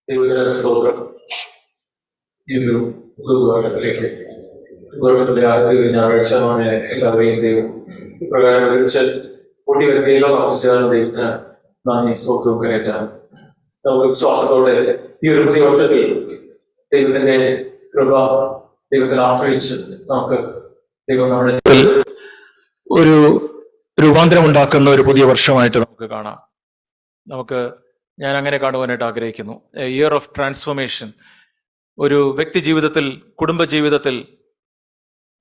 ദൈവത്തിന്റെ സ്തോത്രം. ഈ ഒരു പുതുവർഷത്തിലേക്ക് പുതുവർഷത്തിലെ ആദ്യ ഞായറാഴ്ച എല്ലാവരെയും ദൈവം ഇപ്രകാരം വിളിച്ച് കൂട്ടി വരുത്തിയല്ലോ. ദൈവത്തിന് നന്ദി സ്തോത്രവും കരയറ്റാൻ നമുക്ക് വിശ്വാസത്തോടെ ഈ ഒരു പുതിയ വർഷത്തിൽ ദൈവത്തിന്റെ കൃപ ദൈവത്തിൽ ആശ്രയിച്ച് നമുക്ക് ദൈവം നമ്മുടെ ഒരു രൂപാന്തരം ഉണ്ടാക്കുന്ന ഒരു പുതിയ വർഷമായിട്ട് നമുക്ക് കാണാം. ഞാൻ അങ്ങനെ കാണുവാനായിട്ട് ആഗ്രഹിക്കുന്നു. A year of transformation. ഒരു വ്യക്തി ജീവിതത്തിൽ, കുടുംബ ജീവിതത്തിൽ,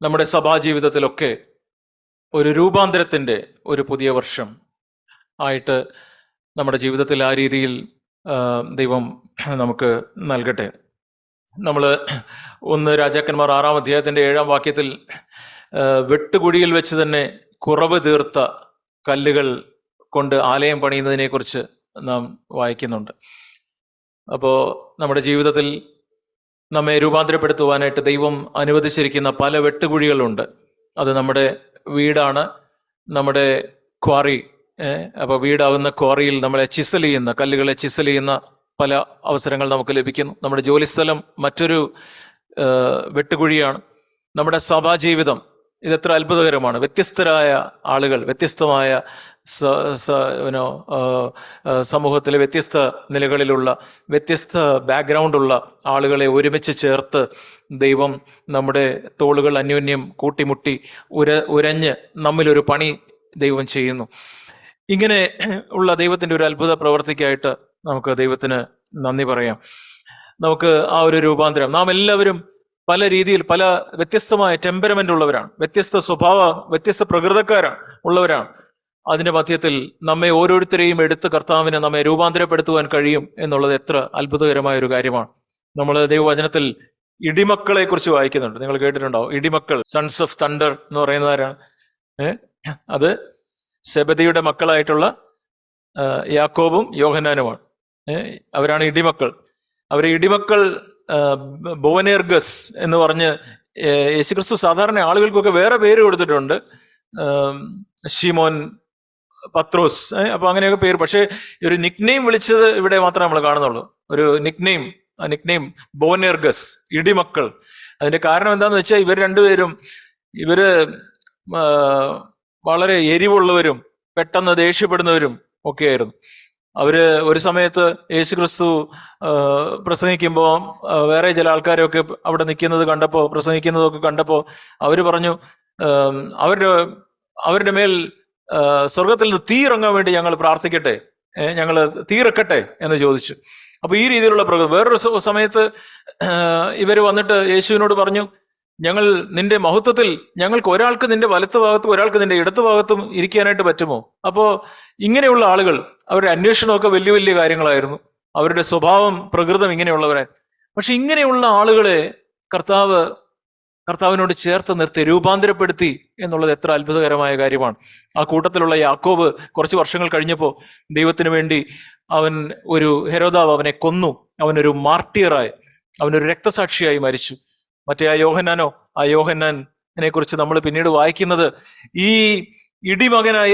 നമ്മുടെ സഭാ ജീവിതത്തിലൊക്കെ ഒരു രൂപാന്തരത്തിന്റെ ഒരു പുതിയ വർഷം ആയിട്ട് നമ്മുടെ ജീവിതത്തിൽ ആ രീതിയിൽ ദൈവം നമുക്ക് നൽകട്ടെ. നമ്മൾ 1 രാജാക്കന്മാർ 6-ാം അധ്യായത്തിന്റെ 7-ാം വാക്യത്തിൽ വെട്ടുകുഴിയിൽ വെച്ച് തന്നെ കുറവ് തീർത്ത കല്ലുകൾ കൊണ്ട് ആലയം പണിയുന്നതിനെ കുറിച്ച് നാം വായിക്കുന്നുണ്ട്. അപ്പോൾ നമ്മുടെ ജീവിതത്തിൽ നമ്മെ രൂപാന്തരപ്പെടുത്തുവാനായിട്ട് ദൈവം അനുവദിച്ചിരിക്കുന്ന പല വെട്ടുകുഴികളുണ്ട്. അത് നമ്മുടെ വീടാണ്, നമ്മുടെ ക്വാറി. അപ്പോൾ വീടാവുന്ന ക്വാറിയിൽ നമ്മളെ ചിസൽ ചെയ്യുന്ന, കല്ലുകളെ ചിസൽ ചെയ്യുന്ന പല അവസരങ്ങൾ നമുക്ക് ലഭിക്കുന്നു. നമ്മുടെ ജോലിസ്ഥലം മറ്റൊരു വെട്ടുകുഴിയാണ്. നമ്മുടെ സഭാജീവിതം ഇതെത്ര അത്ഭുതകരമാണ്. വ്യത്യസ്തരായ ആളുകൾ, വ്യത്യസ്തമായ സമൂഹത്തിലെ വ്യത്യസ്ത നിലകളിലുള്ള, വ്യത്യസ്ത ബാക്ക്ഗ്രൗണ്ടുള്ള ആളുകളെ ഒരുമിച്ച് ചേർത്ത് ദൈവം നമ്മുടെ തോളുകൾ അന്യോന്യം കൂട്ടിമുട്ടി ഉരഞ്ഞ് നമ്മിലൊരു പണി ദൈവം ചെയ്യുന്നു. ഇങ്ങനെ ഉള്ള ദൈവത്തിന്റെ ഒരു അത്ഭുത പ്രവർത്തിക്കായിട്ട് നമുക്ക് ദൈവത്തിന് നന്ദി പറയാം. നമുക്ക് ആ ഒരു രൂപാന്തരം, നാം എല്ലാവരും പല രീതിയിൽ പല വ്യത്യസ്തമായ ടെമ്പറമെന്റ് ഉള്ളവരാണ്, വ്യത്യസ്ത സ്വഭാവ, വ്യത്യസ്ത പ്രകൃതക്കാരാണ് ഉള്ളവരാണ്. അതിന്റെ മധ്യത്തിൽ നമ്മെ ഓരോരുത്തരെയും എടുത്ത് കർത്താവിനെ നമ്മെ രൂപാന്തരപ്പെടുത്തുവാൻ കഴിയും എന്നുള്ളത് എത്ര അത്ഭുതകരമായ ഒരു കാര്യമാണ്. നമ്മൾ ദൈവവചനത്തിൽ ഇടിമക്കളെ കുറിച്ച് വായിക്കുന്നുണ്ട്. നിങ്ങൾ കേട്ടിട്ടുണ്ടാവും, ഇടിമക്കൾ, സൺസ് ഓഫ് തണ്ടർ എന്ന് പറയുന്നവരാണ്. അത് സെബദിയുടെ മക്കളായിട്ടുള്ള യാക്കോബും യോഹന്നാനുമാണ്. അവരാണ് ഇടിമക്കൾ. അവരെ ഇടിമക്കൾ ബോവനേർഗസ് എന്ന് പറഞ്ഞ് യേശുക്രിസ്തു സാധാരണ ആളുകൾക്കൊക്കെ വേറെ പേര് കൊടുത്തിട്ടുണ്ട്. ഷിമോൻ, പത്രോസ്, അപ്പൊ അങ്ങനെയൊക്കെ പേര്. പക്ഷെ ഒരു നിക്നെയിം വിളിച്ചത് ഇവിടെ മാത്രമേ നമ്മൾ കാണുന്നുള്ളൂ. ഒരു നിക്നെയിം ബോവനേർഗസ്, ഇടിമക്കൾ. അതിന്റെ കാരണം എന്താന്ന് വെച്ചാൽ ഇവർ രണ്ടുപേരും വളരെ എരിവുള്ളവരും പെട്ടെന്ന് ദേഷ്യപ്പെടുന്നവരും ഒക്കെ ആയിരുന്നു. അവര് ഒരു സമയത്ത് യേശുക്രിസ്തു പ്രസംഗിക്കുമ്പോൾ വേറെ ചില ആൾക്കാരൊക്കെ അവിടെ നിൽക്കുന്നത് കണ്ടപ്പോ, പ്രസംഗിക്കുന്നതൊക്കെ കണ്ടപ്പോ അവര് പറഞ്ഞു, അവരുടെ മേൽ സ്വർഗത്തിൽ നിന്ന് തീ ഇറങ്ങാൻ വേണ്ടി ഞങ്ങൾ പ്രാർത്ഥിക്കട്ടെ, ഞങ്ങൾ തീയിറക്കട്ടെ എന്ന് ചോദിച്ചു. അപ്പൊ ഈ രീതിയിലുള്ള വേറൊരു സമയത്ത് ഇവര് വന്നിട്ട് യേശുവിനോട് പറഞ്ഞു, ഞങ്ങൾ നിന്റെ മഹത്വത്തിൽ ഞങ്ങൾക്ക് ഒരാൾക്ക് നിന്റെ വലത്ത് ഭാഗത്തും ഒരാൾക്ക് നിന്റെ ഇടത്ത് ഭാഗത്തും ഇരിക്കാനായിട്ട് പറ്റുമോ? അപ്പോ ഇങ്ങനെയുള്ള ആളുകൾ, അവരുടെ അന്വേഷണമൊക്കെ വലിയ വലിയ കാര്യങ്ങളായിരുന്നു. അവരുടെ സ്വഭാവം, പ്രകൃതം ഇങ്ങനെയുള്ളവരെ. പക്ഷെ ഇങ്ങനെയുള്ള ആളുകളെ കർത്താവിനോട് ചേർത്ത് നിർത്തി രൂപാന്തരപ്പെടുത്തി എന്നുള്ളത് എത്ര അത്ഭുതകരമായ കാര്യമാണ്. ആ കൂട്ടത്തിലുള്ള യാക്കോബ് കുറച്ച് വർഷങ്ങൾ കഴിഞ്ഞപ്പോൾ ദൈവത്തിന് വേണ്ടി ഒരു ഹെരോദാവ് അവനെ കൊന്നു. അവനൊരു മാർട്ടിയറായി, അവനൊരു രക്തസാക്ഷിയായി മരിച്ചു. മറ്റേ ആ യോഹന്നാനെ കുറിച്ച് നമ്മൾ പിന്നീട് വായിക്കുന്നത്, ഈ ഇടിമകനായ,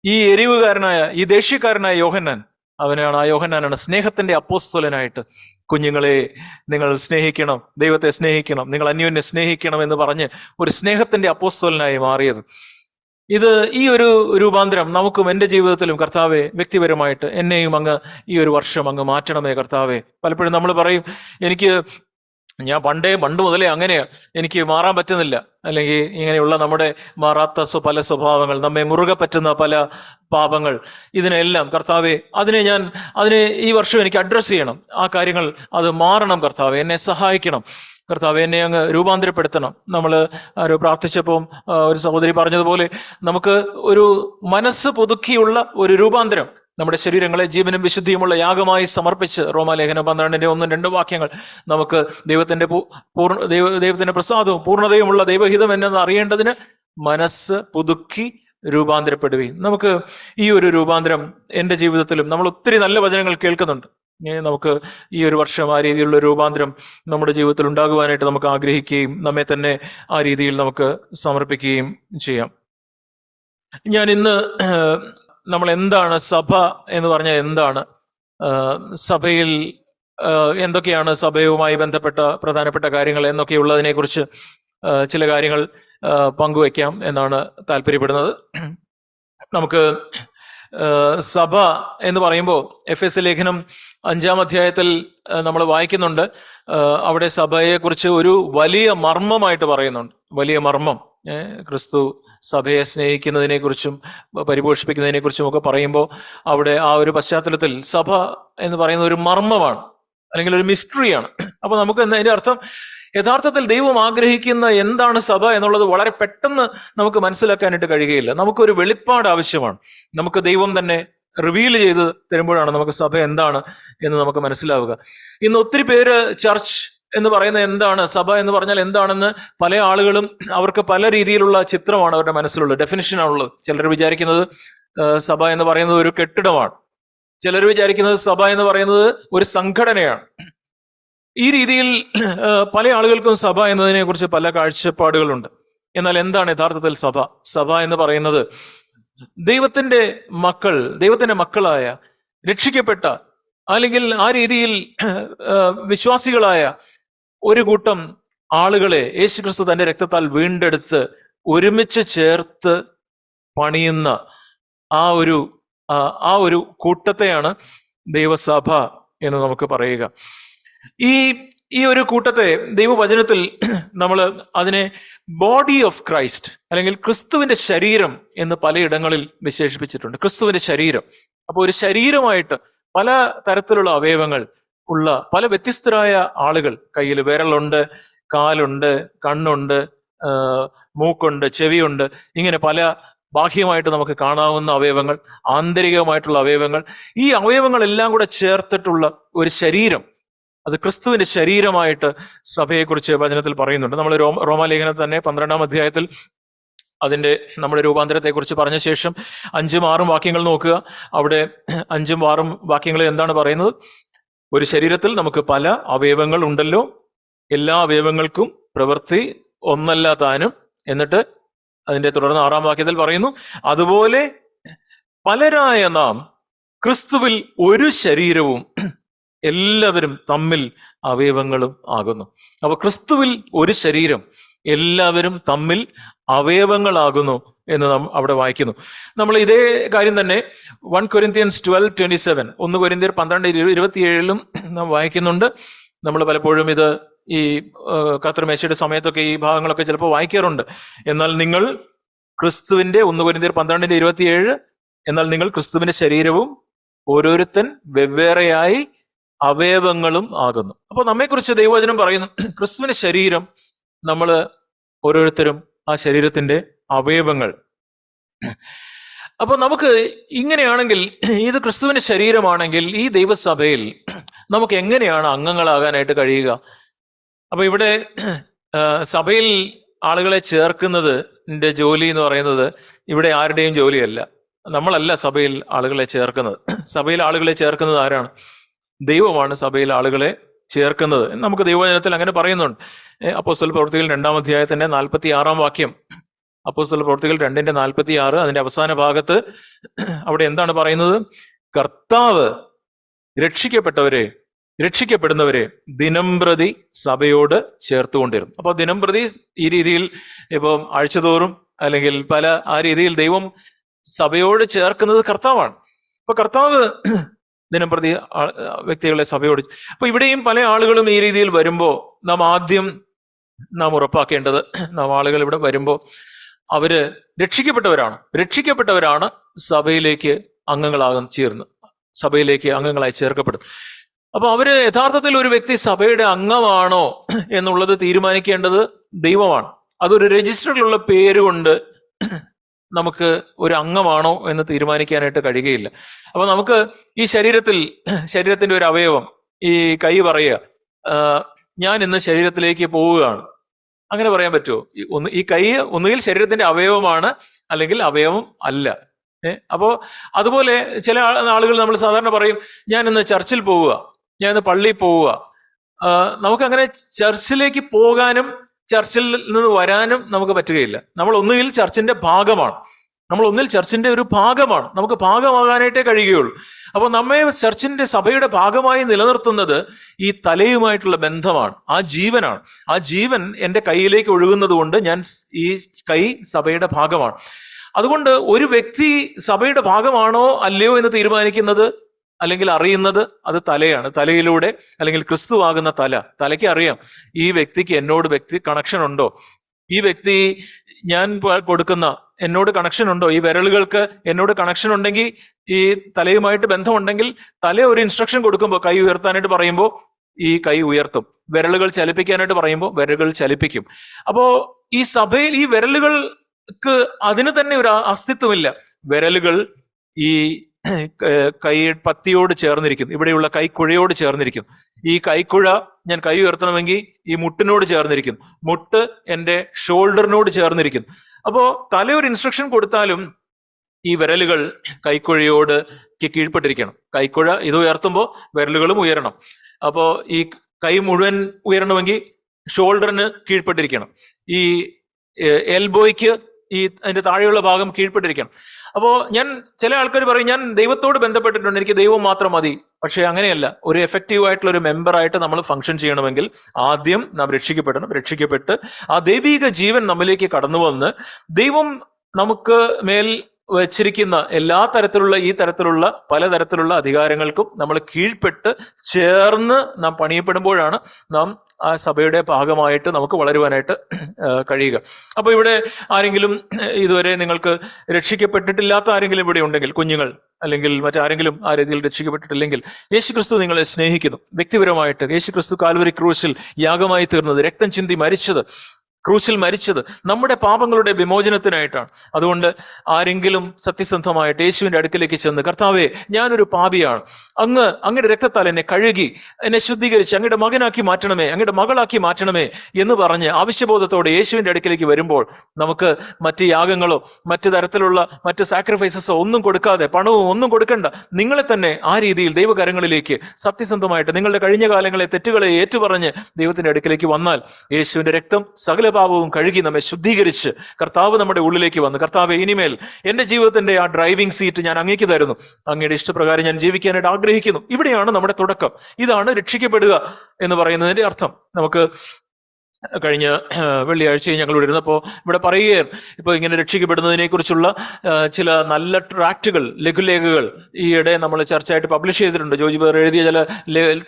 ഈ എരിവുകാരനായ, ഈ ദേഷ്യക്കാരനായ യോഹന്നാൻ, ആ യോഹന്നാനാണ് സ്നേഹത്തിന്റെ അപ്പോസ്തലനായിട്ട് കുഞ്ഞുങ്ങളെ നിങ്ങൾ സ്നേഹിക്കണം, ദൈവത്തെ സ്നേഹിക്കണം, നിങ്ങൾ അന്യോന്യം സ്നേഹിക്കണം എന്ന് പറഞ്ഞ് ഒരു സ്നേഹത്തിന്റെ അപ്പോസ്തലനായി മാറിയത്. ഈ ഒരു രൂപാന്തരം നമുക്കും എൻ്റെ ജീവിതത്തിലും കർത്താവെ, വ്യക്തിപരമായിട്ട് എന്നെയും അങ്ങ് ഈ ഒരു വർഷം അങ്ങ് മാറ്റണമേ കർത്താവെ. പലപ്പോഴും നമ്മൾ പറയും, ഞാൻ പണ്ട് മുതലേ അങ്ങനെയാ, എനിക്ക് മാറാൻ പറ്റുന്നില്ല. അല്ലെങ്കിൽ ഇങ്ങനെയുള്ള നമ്മുടെ മാറാത്ത പല സ്വഭാവങ്ങൾ, നമ്മെ മുറുകെ പറ്റുന്ന പല പാപങ്ങൾ, ഇതിനെല്ലാം കർത്താവെ, അതിനെ ഈ വർഷം എനിക്ക് അഡ്രസ്സ് ചെയ്യണം. ആ കാര്യങ്ങൾ അത് മാറണം കർത്താവെ, എന്നെ സഹായിക്കണം കർത്താവെ, എന്നെ അങ്ങ് രൂപാന്തരപ്പെടുത്തണം. നമ്മൾ പ്രാർത്ഥിച്ചപ്പോൾ ഒരു സഹോദരി പറഞ്ഞതുപോലെ, നമുക്ക് ഒരു മനസ്സ് പുതുക്കിയുള്ള ഒരു രൂപാന്തരം, നമ്മുടെ ശരീരങ്ങളെ ജീവനും വിശുദ്ധിയുമുള്ള യാഗമായി സമർപ്പിച്ച്, റോമാലേഖനം 12:1-2 വാക്യങ്ങൾ, നമുക്ക് ദൈവത്തിന്റെ പ്രസാദവും പൂർണ്ണതയുമുള്ള ദൈവഹിതം എന്നെന്ന് അറിയേണ്ടതിന് മനസ്സ് പുതുക്കി രൂപാന്തരപ്പെടുകയും. നമുക്ക് ഈ ഒരു രൂപാന്തരം എൻ്റെ ജീവിതത്തിലും, നമ്മൾ ഒത്തിരി നല്ല വചനങ്ങൾ കേൾക്കുന്നുണ്ട്. നമുക്ക് ഈ ഒരു വർഷം ആ രീതിയിലുള്ള രൂപാന്തരം നമ്മുടെ ജീവിതത്തിൽ ഉണ്ടാകുവാനായിട്ട് നമുക്ക് ആഗ്രഹിക്കുകയും നമ്മെ തന്നെ ആ രീതിയിൽ നമുക്ക് സമർപ്പിക്കുകയും ചെയ്യാം. ഞാൻ ഇന്ന് നമ്മൾ എന്താണ് സഭ എന്ന് പറഞ്ഞാൽ എന്താണ്, സഭയിൽ എന്തൊക്കെയാണ് സഭയുമായി ബന്ധപ്പെട്ട പ്രധാനപ്പെട്ട കാര്യങ്ങൾ എന്നൊക്കെയുള്ളതിനെ കുറിച്ച് ചില കാര്യങ്ങൾ പങ്കുവയ്ക്കാം എന്നാണ് താല്പര്യപ്പെടുന്നത്. നമുക്ക് സഭ എന്ന് പറയുമ്പോൾ എഫെസ്യ ലേഖനം 5-ാം അധ്യായത്തിൽ നമ്മൾ വായിക്കുന്നുണ്ട്. അവിടെ സഭയെക്കുറിച്ച് ഒരു വലിയ മർമ്മമായിട്ട് പറയുന്നുണ്ട്. വലിയ മർമ്മം, ക്രിസ്തു സഭയെ സ്നേഹിക്കുന്നതിനെ കുറിച്ചും പരിപോഷിപ്പിക്കുന്നതിനെ കുറിച്ചും ഒക്കെ പറയുമ്പോൾ അവിടെ ആ ഒരു പശ്ചാത്തലത്തിൽ സഭ എന്ന് പറയുന്ന ഒരു മർമ്മമാണ്, അല്ലെങ്കിൽ ഒരു മിസ്റ്ററിയാണ്. അപ്പൊ നമുക്ക് അതിന്റെ അർത്ഥം, യഥാർത്ഥത്തിൽ ദൈവം ആഗ്രഹിക്കുന്ന എന്താണ് സഭ എന്നുള്ളത് വളരെ പെട്ടെന്ന് നമുക്ക് മനസ്സിലാക്കാനായിട്ട് കഴിയുകയില്ല. നമുക്കൊരു വെളിപ്പാട് ആവശ്യമാണ്. നമുക്ക് ദൈവം തന്നെ റിവീൽ ചെയ്ത് തരുമ്പോഴാണ് നമുക്ക് സഭ എന്താണ് എന്ന് നമുക്ക് മനസ്സിലാവുക. ഇന്ന് ഒത്തിരി പേര് ചർച്ച് എന്ന് പറയുന്നത് എന്താണ്, സഭ എന്ന് പറഞ്ഞാൽ എന്താണെന്ന് പല ആളുകളും അവർക്ക് പല രീതിയിലുള്ള ചിത്രമാണ് അവരുടെ മനസ്സിലുള്ളത്, ഡെഫിനിഷനാണുള്ളത്. ചിലർ വിചാരിക്കുന്നത് സഭ എന്ന് പറയുന്നത് ഒരു കെട്ടിടമാണ്, ചിലർ വിചാരിക്കുന്നത് സഭ എന്ന് പറയുന്നത് ഒരു സംഘടനയാണ്. ഈ രീതിയിൽ പല ആളുകൾക്കും സഭ എന്നതിനെ കുറിച്ച് പല കാഴ്ചപ്പാടുകളുണ്ട്. എന്നാൽ എന്താണ് യഥാർത്ഥത്തിൽ സഭ? സഭ എന്ന് പറയുന്നത് ദൈവത്തിന്റെ മക്കൾ, ദൈവത്തിന്റെ മക്കളായ, രക്ഷിക്കപ്പെട്ട, അല്ലെങ്കിൽ ആ രീതിയിൽ വിശ്വാസികളായ ഒരു കൂട്ടം ആളുകളെ യേശുക്രിസ്തു തന്റെ രക്തത്താൽ വീണ്ടെടുത്ത് ഒരുമിച്ച് ചേർത്ത് പണിയുന്ന ആ ഒരു കൂട്ടത്തെയാണ് ദൈവസഭ എന്ന് നമുക്ക് പറയുക. ഈ ഒരു കൂട്ടത്തെ ദൈവവചനത്തിൽ നമ്മൾ അതിനെ ബോഡി ഓഫ് ക്രൈസ്റ്റ് അല്ലെങ്കിൽ ക്രിസ്തുവിന്റെ ശരീരം എന്ന് പലയിടങ്ങളിൽ വിശേഷിപ്പിച്ചിട്ടുണ്ട്. ക്രിസ്തുവിന്റെ ശരീരം. അപ്പൊ ഒരു ശരീരമായിട്ട് പല തരത്തിലുള്ള അവയവങ്ങൾ ഉള്ള പല വ്യത്യസ്തരായ ആളുകൾ, കയ്യിൽ വിരലുണ്ട്, കാലുണ്ട്, കണ്ണുണ്ട്, മൂക്കുണ്ട്, ചെവിയുണ്ട്, ഇങ്ങനെ പല ബാഹ്യമായിട്ട് നമുക്ക് കാണാവുന്ന അവയവങ്ങൾ, ആന്തരികമായിട്ടുള്ള അവയവങ്ങൾ, ഈ അവയവങ്ങളെല്ലാം കൂടെ ചേർത്തിട്ടുള്ള ഒരു ശരീരം, അത് ക്രിസ്തുവിന്റെ ശരീരമായിട്ട് സഭയെക്കുറിച്ച് വചനത്തിൽ പറയുന്നുണ്ട്. നമ്മൾ റോമാലേഖനത്തിൽ തന്നെ 12-ാം അധ്യായത്തിൽ അതിന്റെ നമ്മുടെ രൂപാന്തരത്തെക്കുറിച്ച് പറഞ്ഞ ശേഷം 5ഉം 6ഉം വാക്യങ്ങൾ നോക്കുക. അവിടെ 5ഉം 6ഉം വാക്യങ്ങളിൽ എന്താണ് പറയുന്നത്? ഒരു ശരീരത്തിൽ നമുക്ക് പല അവയവങ്ങൾ ഉണ്ടല്ലോ, എല്ലാ അവയവങ്ങൾക്കും പ്രവൃത്തി ഒന്നല്ല താനും. എന്നിട്ട് അതിന്റെ തുടർന്ന് 6-ാം വാക്യത്തിൽ പറയുന്നു, അതുപോലെ പലരായ നാം ക്രിസ്തുവിൽ ഒരു ശരീരവും എല്ലാവരും തമ്മിൽ അവയവങ്ങളും ആകുന്നു. അപ്പൊ ക്രിസ്തുവിൽ ഒരു ശരീരം, എല്ലാവരും തമ്മിൽ അവയവങ്ങളാകുന്നു എന്ന് നാം അവിടെ വായിക്കുന്നു. നമ്മൾ ഇതേ കാര്യം തന്നെ 1 Corinthians 12:27, 1 Corinthians 12:27 നാം വായിക്കുന്നുണ്ട്. നമ്മൾ പലപ്പോഴും ഇത് ഈ കർത്തൃമേശയുടെ സമയത്തൊക്കെ ഈ ഭാഗങ്ങളൊക്കെ ചിലപ്പോൾ വായിക്കാറുണ്ട്. എന്നാൽ നിങ്ങൾ ക്രിസ്തുവിന്റെ 1 Corinthians 12:27, എന്നാൽ നിങ്ങൾ ക്രിസ്തുവിന്റെ ശരീരവും ഓരോരുത്തൻ വെവ്വേറെയായി അവയവങ്ങളും ആകുന്നു. അപ്പൊ നമ്മെക്കുറിച്ച് ദൈവവചനം പറയുന്നു, ക്രിസ്തുവിന്റെ ശരീരം, നമ്മൾ ഓരോരുത്തരും ആ ശരീരത്തിന്റെ അവയവങ്ങൾ. അപ്പൊ നമുക്ക് ഇങ്ങനെയാണെങ്കിൽ, ഇത് ക്രിസ്തുവിന്റെ ശരീരമാണെങ്കിൽ, ഈ ദൈവസഭയിൽ നമുക്ക് എങ്ങനെയാണ് അംഗങ്ങളാകാനായിട്ട് കഴിയുക? അപ്പൊ ഇവിടെ സഭയിൽ ആളുകളെ ചേർക്കുന്നതിന്റെ ജോലി എന്ന് പറയുന്നത് ഇവിടെ ആരുടെയും ജോലിയല്ല. നമ്മളല്ല സഭയിൽ ആളുകളെ ചേർക്കുന്നത്. സഭയിൽ ആളുകളെ ചേർക്കുന്നത് ആരാണ്? ദൈവമാണ് സഭയിൽ ആളുകളെ ചേർക്കുന്നത്. നമുക്ക് ദൈവവചനത്തിൽ അങ്ങനെ പറയുന്നുണ്ട്. അപ്പോസ്തല പ്രവൃത്തികൾ 2-ാം അധ്യായത്തിന്റെ 46-ാം വാക്യം, അപ്പോസ്തല പ്രവൃത്തികൾ 2:46, അതിന്റെ അവസാന ഭാഗത്ത് അവിടെ എന്താണ് പറയുന്നത്? കർത്താവ് രക്ഷിക്കപ്പെടുന്നവരെ ദിനംപ്രതി സഭയോട് ചേർത്തുകൊണ്ടിരുന്നു. അപ്പൊ ദിനംപ്രതി ഈ രീതിയിൽ ഇപ്പം ആഴ്ചതോറും അല്ലെങ്കിൽ പല ആ രീതിയിൽ ദൈവം സഭയോട് ചേർക്കുന്നത് കർത്താവാണ്. അപ്പൊ കർത്താവ് ദിനംപ്രതി വ്യക്തികളെ സഭയോട്. അപ്പൊ ഇവിടെയും പല ആളുകളും ഈ രീതിയിൽ വരുമ്പോൾ നാം ഉറപ്പാക്കേണ്ടത്, ആളുകൾ ഇവിടെ വരുമ്പോൾ അവര് രക്ഷിക്കപ്പെട്ടവരാണ് സഭയിലേക്ക് സഭയിലേക്ക് അംഗങ്ങളായി ചേർക്കപ്പെടും. അപ്പൊ അവര് യഥാർത്ഥത്തിൽ ഒരു വ്യക്തി സഭയുടെ അംഗമാണോ എന്നുള്ളത് തീരുമാനിക്കേണ്ടത് ദൈവമാണ്. അതൊരു രജിസ്റ്ററിലുള്ള പേരുകൊണ്ട് നമുക്ക് ഒരു അംഗമാണോ എന്ന് തീരുമാനിക്കാനായിട്ട് കഴിയുകയില്ല. അപ്പൊ നമുക്ക് ഈ ശരീരത്തിന്റെ ഒരു അവയവം, ഈ കൈ പറയുക, ഞാൻ ഇന്ന് ശരീരത്തിലേക്ക് പോവുകയാണ്, അങ്ങനെ പറയാൻ പറ്റുമോ? ഈ കൈ ഒന്നുകിൽ ശരീരത്തിന്റെ അവയവമാണ്, അല്ലെങ്കിൽ അവയവം അല്ല. അപ്പോ അതുപോലെ ചില ആളുകൾ നമ്മൾ സാധാരണ പറയും, ഞാൻ ഇന്ന് ചർച്ചിൽ പോവുക, ഞാൻ ഇന്ന് പള്ളിയിൽ പോവുക. നമുക്കങ്ങനെ ചർച്ചിലേക്ക് പോകാനും ചർച്ചിൽ നിന്ന് വരാനും നമുക്ക് പറ്റുകയില്ല. നമ്മൾ ഒന്നുകിൽ ചർച്ചിന്റെ ഭാഗമാണ്, നമ്മൾ ഒന്നിൽ ചർച്ചിന്റെ ഒരു ഭാഗമാണ്. നമുക്ക് ഭാഗമാകാനായിട്ടേ കഴിയുകയുള്ളൂ. അപ്പൊ നമ്മെ ചർച്ചിന്റെ സഭയുടെ ഭാഗമായി നിലനിർത്തുന്നത് ഈ തലയുമായിട്ടുള്ള ബന്ധമാണ്, ആ ജീവനാണ്. ആ ജീവൻ എൻ്റെ കൈയിലേക്ക് ഒഴുകുന്നത് കൊണ്ട് ഞാൻ ഈ കൈ സഭയുടെ ഭാഗമാണ്. അതുകൊണ്ട് ഒരു വ്യക്തി സഭയുടെ ഭാഗമാണോ അല്ലയോ എന്ന് തീരുമാനിക്കുന്നത് അല്ലെങ്കിൽ അറിയുന്നത് അത് തലയാണ്. തലയിലൂടെ, അല്ലെങ്കിൽ ക്രിസ്തുവാകുന്ന തലയ്ക്ക് അറിയാം ഈ വ്യക്തിക്ക് എന്നോട് കണക്ഷൻ ഉണ്ടോ, ഈ വ്യക്തി ഞാൻ കൊടുക്കുന്ന എന്നോട് കണക്ഷൻ ഉണ്ടോ, ഈ വിരലുകൾക്ക് എന്നോട് കണക്ഷൻ ഉണ്ടെങ്കിൽ, ഈ തലയുമായിട്ട് ബന്ധമുണ്ടെങ്കിൽ തല ഒരു ഇൻസ്ട്രക്ഷൻ കൊടുക്കുമ്പോൾ, കൈ ഉയർത്താനായിട്ട് പറയുമ്പോൾ ഈ കൈ ഉയർത്തും, വിരലുകൾ ചലിപ്പിക്കാനായിട്ട് പറയുമ്പോൾ വിരലുകൾ ചലിപ്പിക്കും. അപ്പോ ഈ സഭയിൽ ഈ വിരലുകൾക്ക് അതിന് തന്നെ ഒരു അസ്തിത്വമില്ല. വിരലുകൾ ഈ കൈ പത്തിയോട് ചേർന്നിരിക്കുന്നു, ഇവിടെയുള്ള കൈക്കുഴയോട് ചേർന്നിരിക്കുന്നു. ഈ കൈക്കുഴ ഞാൻ കൈ ഉയർത്തണമെങ്കിൽ ഈ മുട്ടിനോട് ചേർന്നിരിക്കുന്നു, മുട്ട് എൻ്റെ ഷോൾഡറിനോട് ചേർന്നിരിക്കുന്നു. അപ്പോ തല ഒരു ഇൻസ്ട്രക്ഷൻ കൊടുത്താലും ഈ വിരലുകൾ കൈക്കുഴയോട് കീഴ്പ്പെട്ടിരിക്കണം. കൈക്കുഴ ഇത് ഉയർത്തുമ്പോൾ വിരലുകളും ഉയരണം. അപ്പോ ഈ കൈ മുഴുവൻ ഉയരണമെങ്കിൽ ഷോൾഡറിന് കീഴ്പ്പെട്ടിരിക്കണം, ഈ എൽബോയ്ക്ക് ഈ അതിന്റെ താഴെയുള്ള ഭാഗം കീഴ്പ്പെട്ടിരിക്കണം. അപ്പോ ചില ആൾക്കാർ പറയും ഞാൻ ദൈവത്തോട് ബന്ധപ്പെട്ടിട്ടുണ്ട്, എനിക്ക് ദൈവം മാത്രം മതി. പക്ഷെ അങ്ങനെയല്ല. ഒരു എഫക്റ്റീവ് ആയിട്ടുള്ള ഒരു മെമ്പറായിട്ട് നമ്മൾ ഫംഗ്ഷൻ ചെയ്യണമെങ്കിൽ ആദ്യം നാം രക്ഷിക്കപ്പെട്ട് ആ ദൈവിക ജീവൻ നമ്മിലേക്ക് കടന്നു വന്ന് ദൈവം നമുക്ക് മേൽ വച്ചിരിക്കുന്ന എല്ലാ തരത്തിലുള്ള ഈ തരത്തിലുള്ള പലതരത്തിലുള്ള അധികാരങ്ങൾക്കും നമ്മൾ കീഴ്പ്പെട്ട് ചേർന്ന് നാം പണിയപ്പെടുമ്പോഴാണ് നാം ആ സഭയുടെ ഭാഗമായിട്ട് നമുക്ക് വളരുവാനായിട്ട് കഴിയുക. അപ്പൊ ഇവിടെ ആരെങ്കിലും ഇതുവരെ നിങ്ങൾക്ക് രക്ഷിക്കപ്പെട്ടിട്ടില്ലാത്ത ആരെങ്കിലും ഇവിടെ ഉണ്ടെങ്കിൽ, കുഞ്ഞുങ്ങൾ അല്ലെങ്കിൽ മറ്റാരെങ്കിലും ആ രീതിയിൽ രക്ഷിക്കപ്പെട്ടിട്ടില്ലെങ്കിൽ, യേശുക്രിസ്തു നിങ്ങളെ സ്നേഹിക്കുന്നു. വ്യക്തിപരമായിട്ട് യേശുക്രിസ്തു കാൽവരി ക്രൂശിൽ യാഗമായി തീർന്നത്, രക്തം ചിന്തി മരിച്ചത്, ക്രൂശിൽ മരിച്ചത് നമ്മുടെ പാപങ്ങളുടെ വിമോചനത്തിനായിട്ടാണ്. അതുകൊണ്ട് ആരെങ്കിലും സത്യസന്ധമായിട്ട് യേശുവിന്റെ അടുക്കിലേക്ക് ചെന്ന്, കർത്താവേ ഞാനൊരു പാപിയാണ്, അങ്ങയുടെ രക്തത്താൽ എന്നെ കഴുകി എന്നെ ശുദ്ധീകരിച്ച് അങ്ങയുടെ മകനാക്കി മാറ്റണമേ, അങ്ങയുടെ മകളാക്കി മാറ്റണമേ എന്ന് പറഞ്ഞ് ആവശ്യബോധത്തോടെ യേശുവിന്റെ അടുക്കിലേക്ക് വരുമ്പോൾ നമുക്ക് മറ്റ് യാഗങ്ങളോ മറ്റു തരത്തിലുള്ള മറ്റ് സാക്രിഫൈസസോ ഒന്നും കൊടുക്കാതെ, പണവും ഒന്നും കൊടുക്കണ്ട, നിങ്ങളെ തന്നെ ആ രീതിയിൽ ദൈവകരങ്ങളിലേക്ക് സത്യസന്ധമായിട്ട് നിങ്ങളുടെ കഴിഞ്ഞ കാലങ്ങളെ തെറ്റുകളെ ഏറ്റുപറഞ്ഞ് ദൈവത്തിന്റെ അടുക്കിലേക്ക് വന്നാൽ യേശുവിന്റെ രക്തം സകല പാപവും കഴുകി നമ്മെ ശുദ്ധീകരിച്ച് കർത്താവ് നമ്മുടെ ഉള്ളിലേക്ക് വന്ന്, കർത്താവെ ഇനിമേൽ എന്റെ ജീവിതത്തിന്റെ ആ ഡ്രൈവിംഗ് സീറ്റ് ഞാൻ അങ്ങേക്ക് തരുന്നു, അങ്ങയുടെ ഇഷ്ടപ്രകാരം ഞാൻ ജീവിക്കാനായിട്ട് ആഗ്രഹിക്കുന്നു. ഇവിടെയാണ് നമ്മുടെ തുടക്കം. ഇതാണ് രക്ഷിക്കപ്പെടുക എന്ന് പറയുന്നതിന്റെ അർത്ഥം. നമുക്ക് കഴിഞ്ഞ വെള്ളിയാഴ്ച ഞങ്ങൾ ഇവിടെ ഇരുന്നപ്പോൾ ഇവിടെ പറയുകയാണ്, ഇപ്പോൾ ഇങ്ങനെ രക്ഷിക്കപ്പെടുന്നതിനെ കുറിച്ചുള്ള ചില നല്ല ട്രാക്റ്റുകൾ, ലഘുലേഖകൾ ഈയിടെ നമ്മൾ ചർച്ചയായിട്ട് പബ്ലിഷ് ചെയ്തിട്ടുണ്ട്. ജോജി ബേർ എഴുതിയ ചില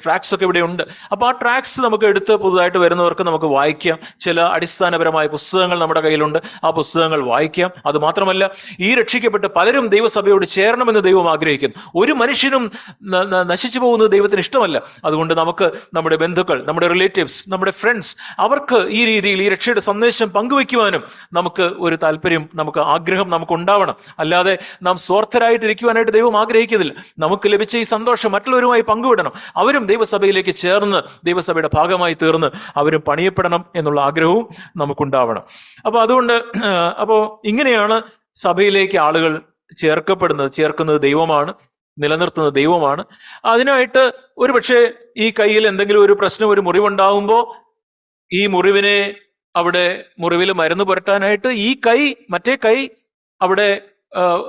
ട്രാക്ട്സ് ഒക്കെ ഇവിടെ ഉണ്ട്. അപ്പോൾ ആ ട്രാക്ട്സ് നമുക്ക് എടുത്ത് പുതുതായിട്ട് വരുന്നവർക്ക് നമുക്ക് വായിക്കാം. ചില അടിസ്ഥാനപരമായ പുസ്തകങ്ങൾ നമ്മുടെ കയ്യിലുണ്ട്, ആ പുസ്തകങ്ങൾ വായിക്കാം. അത് മാത്രമല്ല, ഈ രക്ഷിക്കപ്പെട്ട് പലരും ദൈവസഭയോട് ചേരണമെന്ന് ദൈവം ആഗ്രഹിക്കുന്നു. ഒരു മനുഷ്യനും നശിച്ചു പോകുന്നത് ദൈവത്തിന് ഇഷ്ടമല്ല. അതുകൊണ്ട് നമുക്ക് നമ്മുടെ ബന്ധുക്കൾ, നമ്മുടെ റിലേറ്റീവ്സ്, നമ്മുടെ ഫ്രണ്ട്സ്, അവർക്ക് ഈ രീതിയിൽ ഈ രക്ഷയുടെ സന്ദേശം പങ്കുവെക്കുവാനും നമുക്ക് ഒരു താല്പര്യം, നമുക്ക് ആഗ്രഹം നമുക്ക് ഉണ്ടാവണം. അല്ലാതെ നാം സ്വാർത്ഥരായിട്ടിരിക്കുവാനായിട്ട് ദൈവം ആഗ്രഹിക്കുന്നില്ല. നമുക്ക് ലഭിച്ച ഈ സന്തോഷം മറ്റുള്ളവരുമായി പങ്കുവിടണം, അവരും ദൈവസഭയിലേക്ക് ചേർന്ന് ദൈവസഭയുടെ ഭാഗമായി തീർന്ന് അവരും പണിയപ്പെടണം എന്നുള്ള ആഗ്രഹവും നമുക്കുണ്ടാവണം. അപ്പോ ഇങ്ങനെയാണ് സഭയിലേക്ക് ആളുകൾ ചേർക്കുന്നത് ദൈവമാണ്, നിലനിർത്തുന്നത് ദൈവമാണ്. അതിനായിട്ട് ഒരു പക്ഷേ ഈ കയ്യിൽ എന്തെങ്കിലും ഒരു പ്രശ്നം, ഒരു മുറിവുണ്ടാവുമ്പോൾ ഈ മുറിവിനെ അവിടെ മുറിവിൽ മരുന്ന് പുരട്ടാനായിട്ട് ഈ മറ്റേ കൈ അവിടെ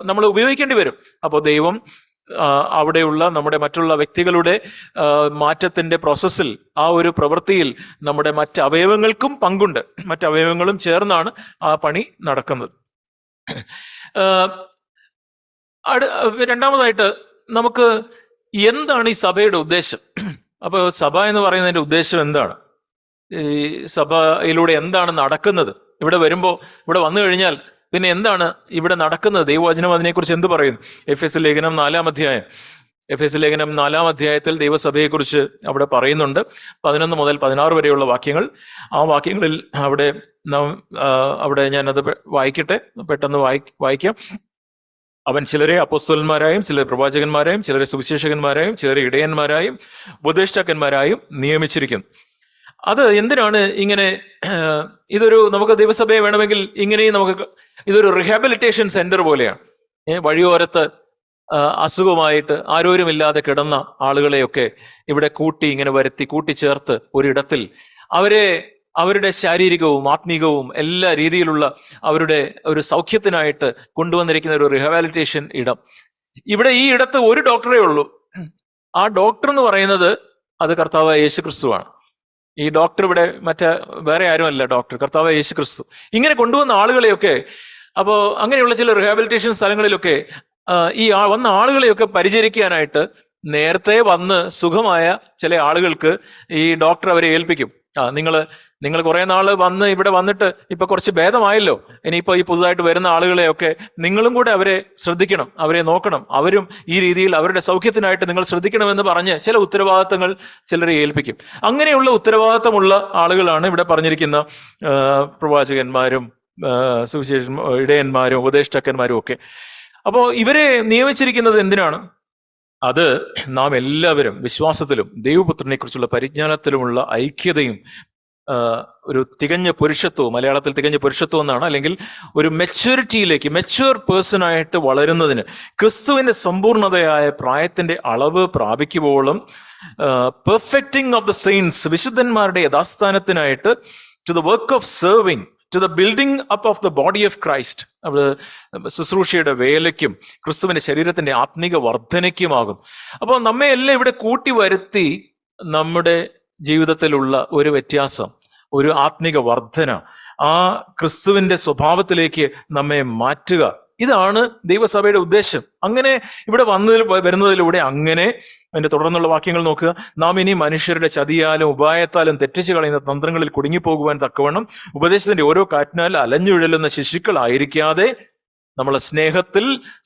നമ്മൾ ഉപയോഗിക്കേണ്ടി വരും. അപ്പോൾ ദൈവം അവിടെയുള്ള നമ്മുടെ മറ്റുള്ള വ്യക്തികളുടെ മാറ്റത്തിന്റെ പ്രോസസ്സിൽ, ആ ഒരു പ്രവൃത്തിയിൽ നമ്മുടെ മറ്റ് അവയവങ്ങൾക്കും പങ്കുണ്ട്. മറ്റവയവങ്ങളും ചേർന്നാണ് ആ പണി നടക്കുന്നത്. രണ്ടാമതായിട്ട് നമുക്ക് എന്താണ് ഈ സഭയുടെ ഉദ്ദേശം? അപ്പൊ സഭ എന്ന് പറയുന്നതിന്റെ ഉദ്ദേശം എന്താണ്? ഈ സഭയിലൂടെ എന്താണ് നടക്കുന്നത്? ഇവിടെ വന്നു കഴിഞ്ഞാൽ പിന്നെ എന്താണ് ഇവിടെ നടക്കുന്നത്? ദൈവവചനം അതിനെക്കുറിച്ച് എന്ത് പറയുന്നു? എഫെസ്യ ലേഖനം 4 അധ്യായത്തിൽ ദൈവസഭയെക്കുറിച്ച് അവിടെ പറയുന്നുണ്ട്. 11 മുതൽ 16 വരെയുള്ള വാക്യങ്ങൾ. ആ വാക്യങ്ങളിൽ അവിടെ ഞാനത് വായിക്കട്ടെ, പെട്ടെന്ന് വായിക്കാം. അവൻ ചിലരെ അപ്പോസ്തലന്മാരായും ചിലരെ പ്രവാചകന്മാരായും ചിലരെ സുവിശേഷകന്മാരായും ചിലരെ ഇടയന്മാരായും ഉപദേഷ്ടാക്കന്മാരായും നിയമിച്ചിരിക്കുന്നു. അത് എന്തിനാണ് ഇങ്ങനെ? നമുക്ക് ദൈവസഭയെ വേണമെങ്കിൽ ഇങ്ങനെയും ഇതൊരു റിഹാബിലിറ്റേഷൻ സെന്റർ പോലെയാണ്. വഴിയോരത്ത് അസുഖമായിട്ട് ആരോരുമില്ലാതെ കിടന്ന ആളുകളെയൊക്കെ ഇവിടെ ഇങ്ങനെ കൂട്ടിച്ചേർത്ത് ഒരിടത്തിൽ അവരെ അവരുടെ ശാരീരികവും ആത്മീകവും എല്ലാ രീതിയിലുള്ള അവരുടെ ഒരു സൗഖ്യത്തിനായിട്ട് കൊണ്ടുവന്നിരിക്കുന്ന ഒരു റിഹാബിലിറ്റേഷൻ ഇടം. ഇവിടെ ഈ ഇടത്ത് ഒരു ഡോക്ടറേ ഉള്ളൂ. ആ ഡോക്ടർ എന്ന് പറയുന്നത് അത് കർത്താവായ യേശു ക്രിസ്തുവാണ്. ഈ ഡോക്ടർ ഇവിടെ വേറെ ആരുമല്ല, ഡോക്ടർ കർത്താവായ യേശു ക്രിസ്തു. ഇങ്ങനെ കൊണ്ടുവന്ന ആളുകളെയൊക്കെ, അപ്പോൾ അങ്ങനെയുള്ള ചില റിഹാബിലിറ്റേഷൻ സ്ഥലങ്ങളിലൊക്കെ ഈ വന്ന ആളുകളെയൊക്കെ പരിചരിക്കാനായിട്ട് നേരത്തെ വന്ന് സുഖമായ ചില ആളുകൾക്ക് ഈ ഡോക്ടർ അവരെ ഏൽപ്പിക്കും. നിങ്ങൾ കുറെ നാള് ഇവിടെ വന്നിട്ട് ഇപ്പൊ കുറച്ച് ഭേദമായല്ലോ, ഇനിയിപ്പോ ഈ പുതുതായിട്ട് വരുന്ന ആളുകളെയൊക്കെ നിങ്ങളും കൂടെ അവരെ ശ്രദ്ധിക്കണം, അവരെ നോക്കണം, അവരും ഈ രീതിയിൽ അവരുടെ സൗഖ്യത്തിനായിട്ട് നിങ്ങൾ ശ്രദ്ധിക്കണമെന്ന് പറഞ്ഞ് ചില ഉത്തരവാദിത്തങ്ങൾ ചിലരെ ഏൽപ്പിക്കും. അങ്ങനെയുള്ള ഉത്തരവാദിത്തമുള്ള ആളുകളാണ് ഇവിടെ പറഞ്ഞിരിക്കുന്ന പ്രവാചകന്മാരും സുവിശേഷ ഇടയന്മാരും ഉപദേഷ്ടാക്കന്മാരും ഒക്കെ. അപ്പോ ഇവരെ നിയമിച്ചിരിക്കുന്നത് എന്തിനാണ്? അത് നാം എല്ലാവരും വിശ്വാസത്തിലും ദൈവപുത്രനെ കുറിച്ചുള്ള പരിജ്ഞാനത്തിലുമുള്ള ഐക്യതയും ഒരു തികഞ്ഞ പുരുഷത്വവും, മലയാളത്തിൽ തികഞ്ഞ പുരുഷത്വം എന്നാണ്, അല്ലെങ്കിൽ ഒരു മെച്യൂർ പേഴ്സൺ ആയിട്ട് വളരുന്നതിന്, ക്രിസ്തുവിന്റെ സമ്പൂർണതയായ പ്രായത്തിന്റെ അളവ് പ്രാപിക്കുമ്പോഴും പെർഫെക്റ്റിംഗ് ഓഫ് ദ സെയിൻസ്, വിശുദ്ധന്മാരുടെ യഥാസ്ഥാനത്തിനായിട്ട്, to the work of serving, to the building up of the body of Christ, അത് ശുശ്രൂഷയുടെ വേലയ്ക്കും ക്രിസ്തുവിന്റെ ശരീരത്തിന്റെ ആത്മീക വർധനയ്ക്കുമാകും. അപ്പോൾ നമ്മെ എല്ലാം ഇവിടെ കൂട്ടി വരുത്തി നമ്മുടെ ജീവിതത്തിലുള്ള ഒരു വ്യത്യാസം, ഒരു ആത്മീക വർധന, ആ ക്രിസ്തുവിന്റെ സ്വഭാവത്തിലേക്ക് നമ്മെ മാറ്റുക, ഇതാണ് ദൈവസഭയുടെ ഉദ്ദേശം. അങ്ങനെ ഇവിടെ വരുന്നതിലൂടെ അങ്ങനെ അതിന്റെ തുടർന്നുള്ള വാക്യങ്ങൾ നോക്കുക. നാം ഇനി മനുഷ്യരുടെ ചതിയാലും ഉപായത്താലും തെറ്റിച്ചു കളയുന്ന തന്ത്രങ്ങളിൽ കുടുങ്ങിപ്പോകുവാൻ തക്കവണ്ണം ഉപദേശത്തിന്റെ ഓരോ കാറ്റിനാൽ അലഞ്ഞുഴലുന്ന ശിശുക്കളായിരിക്കാതെ നമ്മളെ സ്നേഹത്തിൽ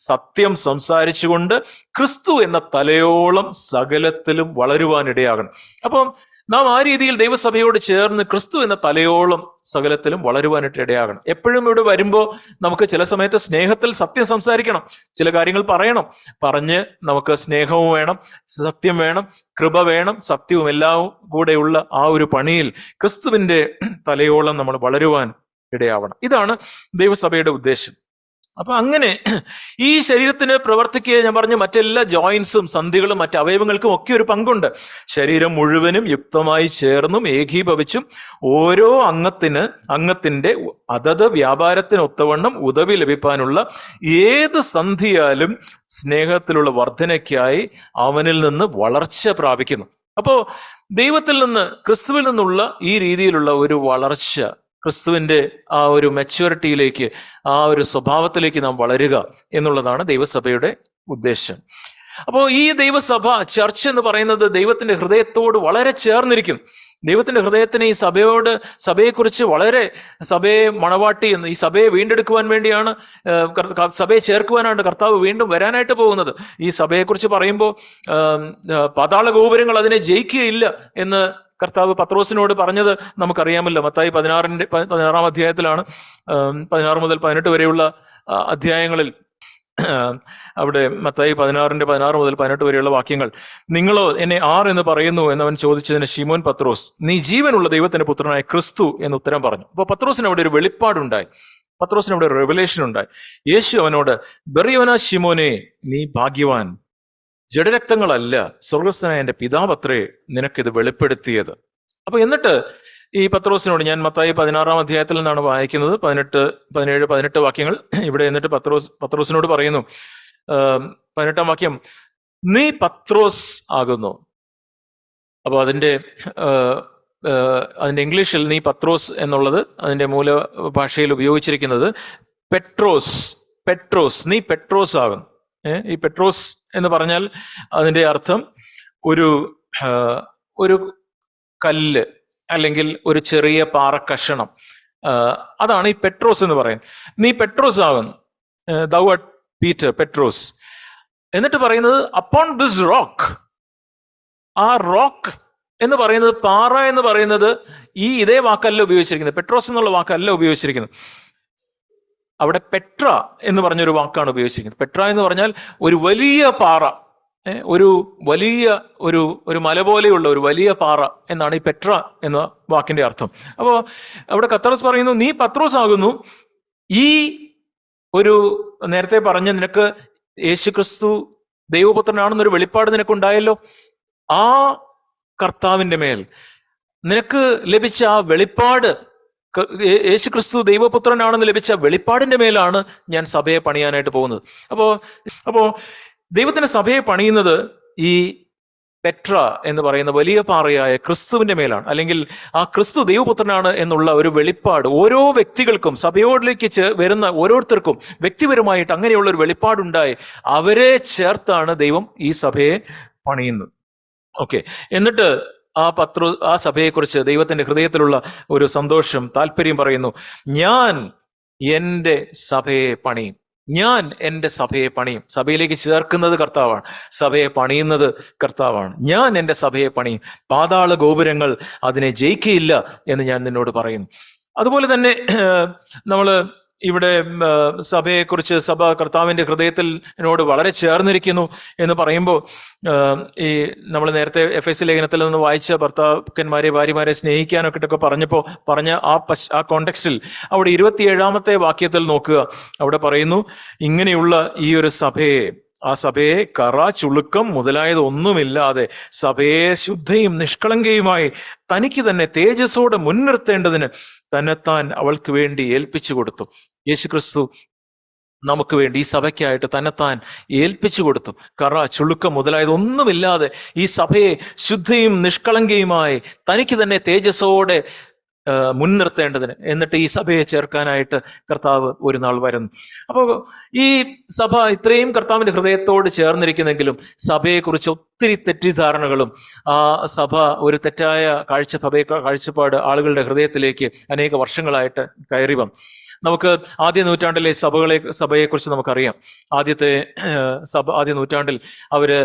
സത്യം സംസാരിച്ചുകൊണ്ട് ക്രിസ്തു എന്ന തലയോളം സകലത്തിലും വളരുവാനിടയാകണം. അപ്പം നാം ആ രീതിയിൽ ദൈവസഭയോട് ചേർന്ന് ക്രിസ്തു എന്ന തലയോളം സകലത്തിലും വളരുവാനായിട്ട് ഇടയാകണം. എപ്പോഴും ഇവിടെ വരുമ്പോൾ നമുക്ക് ചില സമയത്ത് സ്നേഹത്തിൽ സത്യം സംസാരിക്കണം, ചില കാര്യങ്ങൾ പറയണം. പറഞ്ഞ് നമുക്ക് സ്നേഹവും വേണം, സത്യം വേണം, കൃപ വേണം, സത്യവും എല്ലാം കൂടെയുള്ള ആ ഒരു പണിയിൽ ക്രിസ്തുവിന്റെ തലയോളം നമ്മൾ വളരുവാൻ ഇടയാവണം. ഇതാണ് ദൈവസഭയുടെ ഉദ്ദേശം. അപ്പൊ അങ്ങനെ ഈ ശരീരത്തിന് പ്രവർത്തിക്കുക, ഞാൻ പറഞ്ഞു, മറ്റെല്ലാ ജോയിൻസും സന്ധികളും മറ്റ് അവയവങ്ങൾക്കും ഒക്കെ ഒരു പങ്കുണ്ട്. ശരീരം മുഴുവനും യുക്തമായി ചേർന്നും ഏകീഭവിച്ചും ഓരോ അംഗത്തിന്റെ അതത് വ്യാപാരത്തിനൊത്തവണ്ണം ഉദവി ലഭിക്കാനുള്ള ഏത് സന്ധിയാലും സ്നേഹത്തിലുള്ള വർധനയ്ക്കായി അവനിൽ നിന്ന് വളർച്ച പ്രാപിക്കുന്നു. അപ്പോ ദൈവത്തിൽ നിന്ന്, ക്രിസ്തുവിൽ നിന്നുള്ള ഈ രീതിയിലുള്ള ഒരു വളർച്ച, ക്രിസ്തുവിന്റെ ആ ഒരു മെച്യൂരിറ്റിയിലേക്ക്, ആ ഒരു സ്വഭാവത്തിലേക്ക് നാം വളരുക എന്നുള്ളതാണ് ദൈവസഭയുടെ ഉദ്ദേശം. അപ്പോൾ ഈ ദൈവസഭ, ചർച്ച് എന്ന് പറയുന്നത് ദൈവത്തിന്റെ ഹൃദയത്തോട് വളരെ ചേർന്നിരിക്കും. ദൈവത്തിന്റെ ഹൃദയത്തിന് ഈ സഭയെക്കുറിച്ച് വളരെ, സഭയെ മണവാട്ടി എന്ന്, ഈ സഭയെ വീണ്ടെടുക്കുവാൻ വേണ്ടിയാണ്, സഭയെ ചേർക്കുവാനാണ് കർത്താവ് വീണ്ടും വരാനായിട്ട് പോകുന്നത്. ഈ സഭയെക്കുറിച്ച് പറയുമ്പോൾ പാതാള ഗോപുരങ്ങൾ അതിനെ ജയിക്കുകയില്ല എന്ന് കർത്താവ് പത്രോസിനോട് പറഞ്ഞത് നമുക്കറിയാമല്ലോ. മത്തായി 16 അധ്യായത്തിലാണ്, 16 മുതൽ 18 വരെയുള്ള അധ്യായങ്ങളിൽ അവിടെ മത്തായി 16 മുതൽ 18 വരെയുള്ള വാക്യങ്ങൾ. നിങ്ങളോ എന്നെ ആർ എന്ന് പറയുന്നു എന്നവൻ ചോദിച്ചതിന് ശിമോൻ പത്രോസ്, നീ ജീവനുള്ള ദൈവത്തിന്റെ പുത്രനായ ക്രിസ്തു എന്ന് ഉത്തരം പറഞ്ഞു. അപ്പൊ പത്രോസിന് അവിടെ ഒരു വെളിപ്പാടുണ്ടായി, പത്രോസിന് അവിടെ ഒരു റെവലേഷൻ ഉണ്ടായി. യേശു അവനോട്, ബെറിയവനാ ശിമോനെ, നീ ഭാഗ്യവാൻ, ജഡരക്തങ്ങളല്ല സ്വർഗസ്ഥനായ എന്റെ പിതാവത്രേ നിനക്കിത് വെളിപ്പെടുത്തിയത്. അപ്പൊ എന്നിട്ട് ഈ പത്രോസിനോട്, ഞാൻ മത്തായി 16 അധ്യായത്തിൽ നിന്നാണ് വായിക്കുന്നത്, 17-18 വാക്യങ്ങൾ ഇവിടെ. എന്നിട്ട് പത്രോസിനോട് പറയുന്നു, 18 വാക്യം, നീ പത്രോസ് ആകുന്നു. അപ്പൊ അതിന്റെ ഇംഗ്ലീഷിൽ നീ പത്രോസ് എന്നുള്ളത് അതിന്റെ മൂല ഭാഷയിൽ ഉപയോഗിച്ചിരിക്കുന്നത് പെട്രോസ്, നീ പെട്രോസ് ആകുന്നു. ഈ പെട്രോസ് എന്ന് പറഞ്ഞാൽ അതിന്റെ അർത്ഥം ഒരു കല്ല് അല്ലെങ്കിൽ ഒരു ചെറിയ പാറക്കഷണം, അതാണ് ഈ പെട്രോസ് എന്ന് പറയുന്നത്. നീ പെട്രോസ് ആകുന്നു, ദൗ ആർട്ട് പീറ്റർ, പെട്രോസ്. എന്നിട്ട് പറയുന്നത് അപ്പോൺ ദിസ് റോക്ക്. ആ റോക്ക് എന്ന് പറയുന്നത്, പാറ എന്ന് പറയുന്നത് ഇതേ വാക്കല്ല ഉപയോഗിച്ചിരിക്കുന്നത്, പെട്രോസ് എന്നുള്ള വാക്കല്ല ഉപയോഗിച്ചിരിക്കുന്നത്. അവിടെ പെട്ര എന്ന് പറഞ്ഞൊരു വാക്കാണ് ഉപയോഗിച്ചിരിക്കുന്നത്. പെട്ര എന്ന് പറഞ്ഞാൽ ഒരു വലിയ പാറ, ഒരു വലിയ ഒരു മല പോലെയുള്ള ഒരു വലിയ പാറ എന്നാണ് ഈ പെട്ര എന്ന വാക്കിന്റെ അർത്ഥം. അപ്പോ അവിടെ കർത്താവ് പറയുന്നു, നീ പത്രോസ് ആകുന്നു. ഈ നേരത്തെ പറഞ്ഞ, നിനക്ക് യേശുക്രിസ്തു ദൈവപുത്രനാണെന്നൊരു വെളിപ്പാട് നിനക്കുണ്ടായല്ലോ. ആ കർത്താവിന്റെ മേൽ നിനക്ക് ലഭിച്ച ആ വെളിപ്പാട്, യേശുക്രിസ്തു ദൈവപുത്രനാണെന്ന് ലഭിച്ച വെളിപ്പാടിന്റെ മേലാണ് ഞാൻ സഭയെ പണിയാനായിട്ട് പോകുന്നത്. അപ്പോ ദൈവത്തിന്റെ സഭയെ പണിയുന്നത് ഈ പെട്ര എന്ന് പറയുന്ന വലിയ പാറയായ ക്രിസ്തുവിന്റെ മേലാണ്. അല്ലെങ്കിൽ ആ ക്രിസ്തു ദൈവപുത്രനാണ് എന്നുള്ള ഒരു വെളിപ്പാട് ഓരോ വ്യക്തികൾക്കും, സഭയോടിലേക്ക് വരുന്ന ഓരോരുത്തർക്കും വ്യക്തിപരമായിട്ട് അങ്ങനെയുള്ള ഒരു വെളിപ്പാടുണ്ടായി അവരെ ചേർത്താണ് ദൈവം ഈ സഭയെ പണിയുന്നത്. ഓക്കെ, എന്നിട്ട് ആ സഭയെക്കുറിച്ച് ദൈവത്തിന്റെ ഹൃദയത്തിലുള്ള ഒരു സന്തോഷം, താല്പര്യം പറയുന്നു. ഞാൻ എൻ്റെ സഭയെ പണിയും, ഞാൻ എൻ്റെ സഭയെ പണിയും. സഭയിലേക്ക് ചേർക്കുന്നത് കർത്താവാണ്, സഭയെ പണിയുന്നത് കർത്താവാണ്. ഞാൻ എൻ്റെ സഭയെ പണിയും, പാതാള ഗോപുരങ്ങൾ അതിനെ ജയിക്കുകയില്ല എന്ന് ഞാൻ നിന്നോട് പറയുന്നു. അതുപോലെ തന്നെ നമ്മള് ഇവിടെ സഭയെക്കുറിച്ച്, സഭ കർത്താവിന്റെ ഹൃദയത്തിനോട് വളരെ ചേർന്നിരിക്കുന്നു എന്ന് പറയുമ്പോൾ, ഈ നമ്മൾ നേരത്തെ എഫെസ്യ ലേഖനത്തിൽ നിന്ന് വായിച്ച ഭർത്താക്കന്മാരെ ഭാര്യമാരെ സ്നേഹിക്കാനൊക്കെ പറഞ്ഞ ആ കോണ്ടെക്സ്റ്റിൽ അവിടെ 27-ാമത്തെ വാക്യത്തിൽ നോക്കുക. അവിടെ പറയുന്നു, ഇങ്ങനെയുള്ള ഈ ഒരു സഭയെ, ആ സഭയെ കറ ചുളുക്കം മുതലായത് ഒന്നുമില്ലാതെ സഭയെ ശുദ്ധയും നിഷ്കളങ്കയുമായി തനിക്ക് തന്നെ തേജസ്സോടെ മുൻനിർത്തേണ്ടതിന് തന്നെത്താൻ അവൾക്ക് വേണ്ടി ഏൽപ്പിച്ചു കൊടുത്തു. യേശുക്രിസ്തു നമുക്ക് വേണ്ടി ഈ സഭയ്ക്കായിട്ട് തന്നെത്താൻ ഏൽപ്പിച്ചു കൊടുത്തു. കറ ചുളുക്കം മുതലായത് ഒന്നുമില്ലാതെ ഈ സഭയെ ശുദ്ധയും നിഷ്കളങ്കയുമായി തനിക്ക് തന്നെ തേജസ്സോടെ മുൻനിർത്തേണ്ടതിന്, എന്നിട്ട് ഈ സഭയെ ചേർക്കാനായിട്ട് കർത്താവ് ഒരു നാൾ വരുന്നു. അപ്പോൾ ഈ സഭ ഇത്രയും കർത്താവിന്റെ ഹൃദയത്തോട് ചേർന്നിരിക്കുന്നെങ്കിലും സഭയെക്കുറിച്ച് ഒത്തിരി തെറ്റിദ്ധാരണകളും ആ സഭ ഒരു തെറ്റായ കാഴ്ചപ്പാട് ആളുകളുടെ ഹൃദയത്തിലേക്ക് അനേക വർഷങ്ങളായിട്ട് കയറി വന്നു. നമുക്ക് ആദ്യ നൂറ്റാണ്ടിലെ സഭയെക്കുറിച്ച് നമുക്കറിയാം. ആദ്യ നൂറ്റാണ്ടിൽ അവര്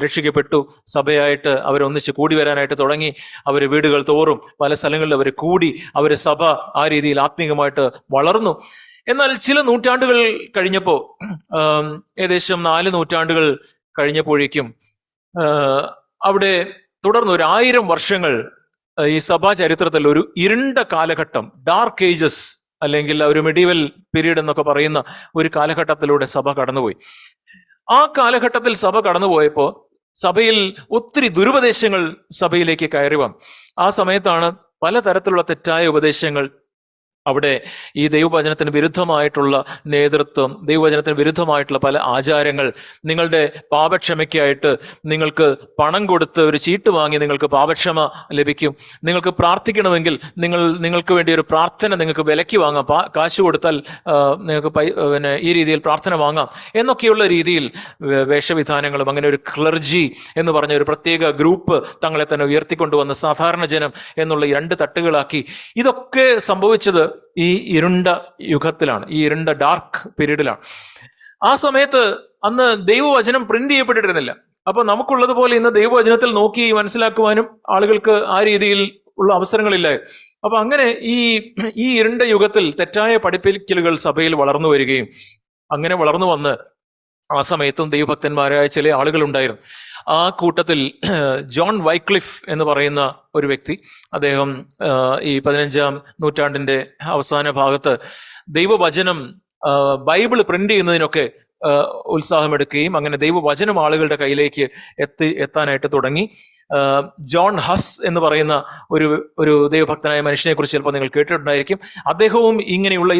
രക്ഷിക്കപ്പെട്ടു, സഭയായിട്ട് അവരൊന്നിച്ച് കൂടി വരാനായിട്ട് തുടങ്ങി. അവര് വീടുകൾ തോറും പല സ്ഥലങ്ങളിൽ അവർ കൂടി, അവര് സഭ ആ രീതിയിൽ ആത്മീകമായിട്ട് വളർന്നു. എന്നാൽ ചില നൂറ്റാണ്ടുകൾ കഴിഞ്ഞപ്പോ, ഏകദേശം 4 നൂറ്റാണ്ടുകൾ കഴിഞ്ഞപ്പോഴേക്കും അവിടെ തുടർന്ന് ഒരു 1000 വർഷങ്ങൾ ഈ സഭാ ചരിത്രത്തിൽ ഒരു ഇരുണ്ട കാലഘട്ടം, ഡാർക്ക് ഏജസ് അല്ലെങ്കിൽ ഒരു മെഡീവൽ പീരീഡ് എന്നൊക്കെ പറയുന്ന ഒരു കാലഘട്ടത്തിലൂടെ സഭ കടന്നുപോയി. ആ കാലഘട്ടത്തിൽ സഭ കടന്നുപോയപ്പോ സഭയിൽ ഒത്തിരി ദുരുപദേശങ്ങൾ സഭയിലേക്ക് കയറി വന്നു. ആ സമയത്താണ് പലതരത്തിലുള്ള തെറ്റായ ഉപദേശങ്ങൾ അവിടെ ഈ ദൈവവചനത്തിന് വിരുദ്ധമായിട്ടുള്ള നേതൃത്വം, ദൈവവചനത്തിന് വിരുദ്ധമായിട്ടുള്ള പല ആചാരങ്ങൾ, നിങ്ങളുടെ പാപക്ഷമയ്ക്കായിട്ട് നിങ്ങൾക്ക് പണം കൊടുത്ത് ഒരു ചീട്ട് വാങ്ങി നിങ്ങൾക്ക് പാപക്ഷമ ലഭിക്കും, നിങ്ങൾക്ക് പ്രാർത്ഥിക്കണമെങ്കിൽ നിങ്ങൾക്ക് വേണ്ടി ഒരു പ്രാർത്ഥന നിങ്ങൾക്ക് വിലയ്ക്ക് വാങ്ങാം, കാശ് കൊടുത്താൽ നിങ്ങൾക്ക് ഈ രീതിയിൽ പ്രാർത്ഥന വാങ്ങാം എന്നൊക്കെയുള്ള രീതിയിൽ വേഷവിധാനങ്ങളും, അങ്ങനെ ഒരു ക്ലർജി എന്ന് പറഞ്ഞ ഒരു പ്രത്യേക ഗ്രൂപ്പ് തങ്ങളെ തന്നെ ഉയർത്തിക്കൊണ്ടുവന്ന സാധാരണ ജനം എന്നുള്ള 2 തട്ടുകളാക്കി. ഇതൊക്കെ സംഭവിച്ചത് ഈ ഇരുണ്ട യുഗത്തിലാണ്, ഈ ഇരുണ്ട ഡാർക്ക് പീരീഡിലാണ്. ആ സമയത്ത് അന്ന് ദൈവവചനം പ്രിന്റ് ചെയ്യപ്പെട്ടിരുന്നില്ല. അപ്പൊ നമുക്കുള്ളതുപോലെ ഇന്ന് ദൈവവചനത്തിൽ നോക്കി മനസ്സിലാക്കുവാനും ആളുകൾക്ക് ആ രീതിയിൽ ഉള്ള അവസരങ്ങളില്ലായിരുന്നു. അപ്പൊ അങ്ങനെ ഈ ഇരുണ്ട യുഗത്തിൽ തെറ്റായ പഠിപ്പിക്കലുകൾ സഭയിൽ വളർന്നു വരികയും, അങ്ങനെ വളർന്നു വന്ന് ആ സമയത്തും ദൈവഭക്തന്മാരായ ചില ആളുകൾ ഉണ്ടായിരുന്നു. ആ കൂട്ടത്തിൽ ജോൺ വൈക്ലിഫ് എന്ന് പറയുന്ന ഒരു വ്യക്തി, അദ്ദേഹം ഈ 15-ാം നൂറ്റാണ്ടിന്റെ അവസാന ഭാഗത്ത് ദൈവവചനം ബൈബിൾ പ്രിന്റ് ചെയ്യുന്നതിനൊക്കെ ഉത്സാഹമെടുക്കുകയും അങ്ങനെ ദൈവവചനം ആളുകളുടെ കയ്യിലേക്ക് എത്താനായിട്ട് തുടങ്ങി. ജോൺ ഹസ് എന്ന് പറയുന്ന ഒരു ദൈവഭക്തനായ മനുഷ്യനെ കുറിച്ച് ചിലപ്പോൾ നിങ്ങൾ കേട്ടിട്ടുണ്ടായിരിക്കും. അദ്ദേഹവും ഇങ്ങനെയുള്ള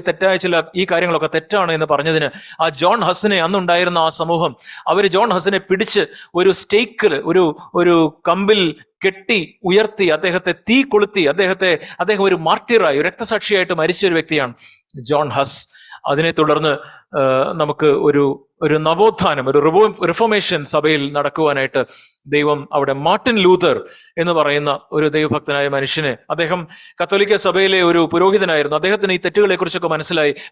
ഈ കാര്യങ്ങളൊക്കെ തെറ്റാണ് എന്ന് പറഞ്ഞതിന് ആ ജോൺ ഹസിനെ, അന്നുണ്ടായിരുന്ന ആ സമൂഹം, അവര് ജോൺ ഹസിനെ പിടിച്ച് ഒരു സ്റ്റേക്കിൽ, ഒരു കമ്പിൽ കെട്ടി ഉയർത്തി അദ്ദേഹത്തെ തീ കൊളുത്തി, അദ്ദേഹം ഒരു മാർട്ടിറായി, രക്തസാക്ഷിയായിട്ട് മരിച്ച ഒരു വ്യക്തിയാണ് ജോൺ ഹസ്. അതിനെ തുടർന്ന് നമുക്ക് ഒരു നവോത്ഥാനം, ഒരു റിഫോർമേഷൻ സഭയിൽ നടക്കുവാനായിട്ട് ദൈവം അവിടെ മാർട്ടിൻ ലൂതർ എന്ന് പറയുന്ന ഒരു ദൈവഭക്തനായ മനുഷ്യനെ, അദ്ദേഹം കത്തോലിക്ക സഭയിലെ ഒരു പുരോഹിതനായിരുന്നു. അദ്ദേഹത്തിന് ഈ തെറ്റുകളെ കുറിച്ചൊക്കെ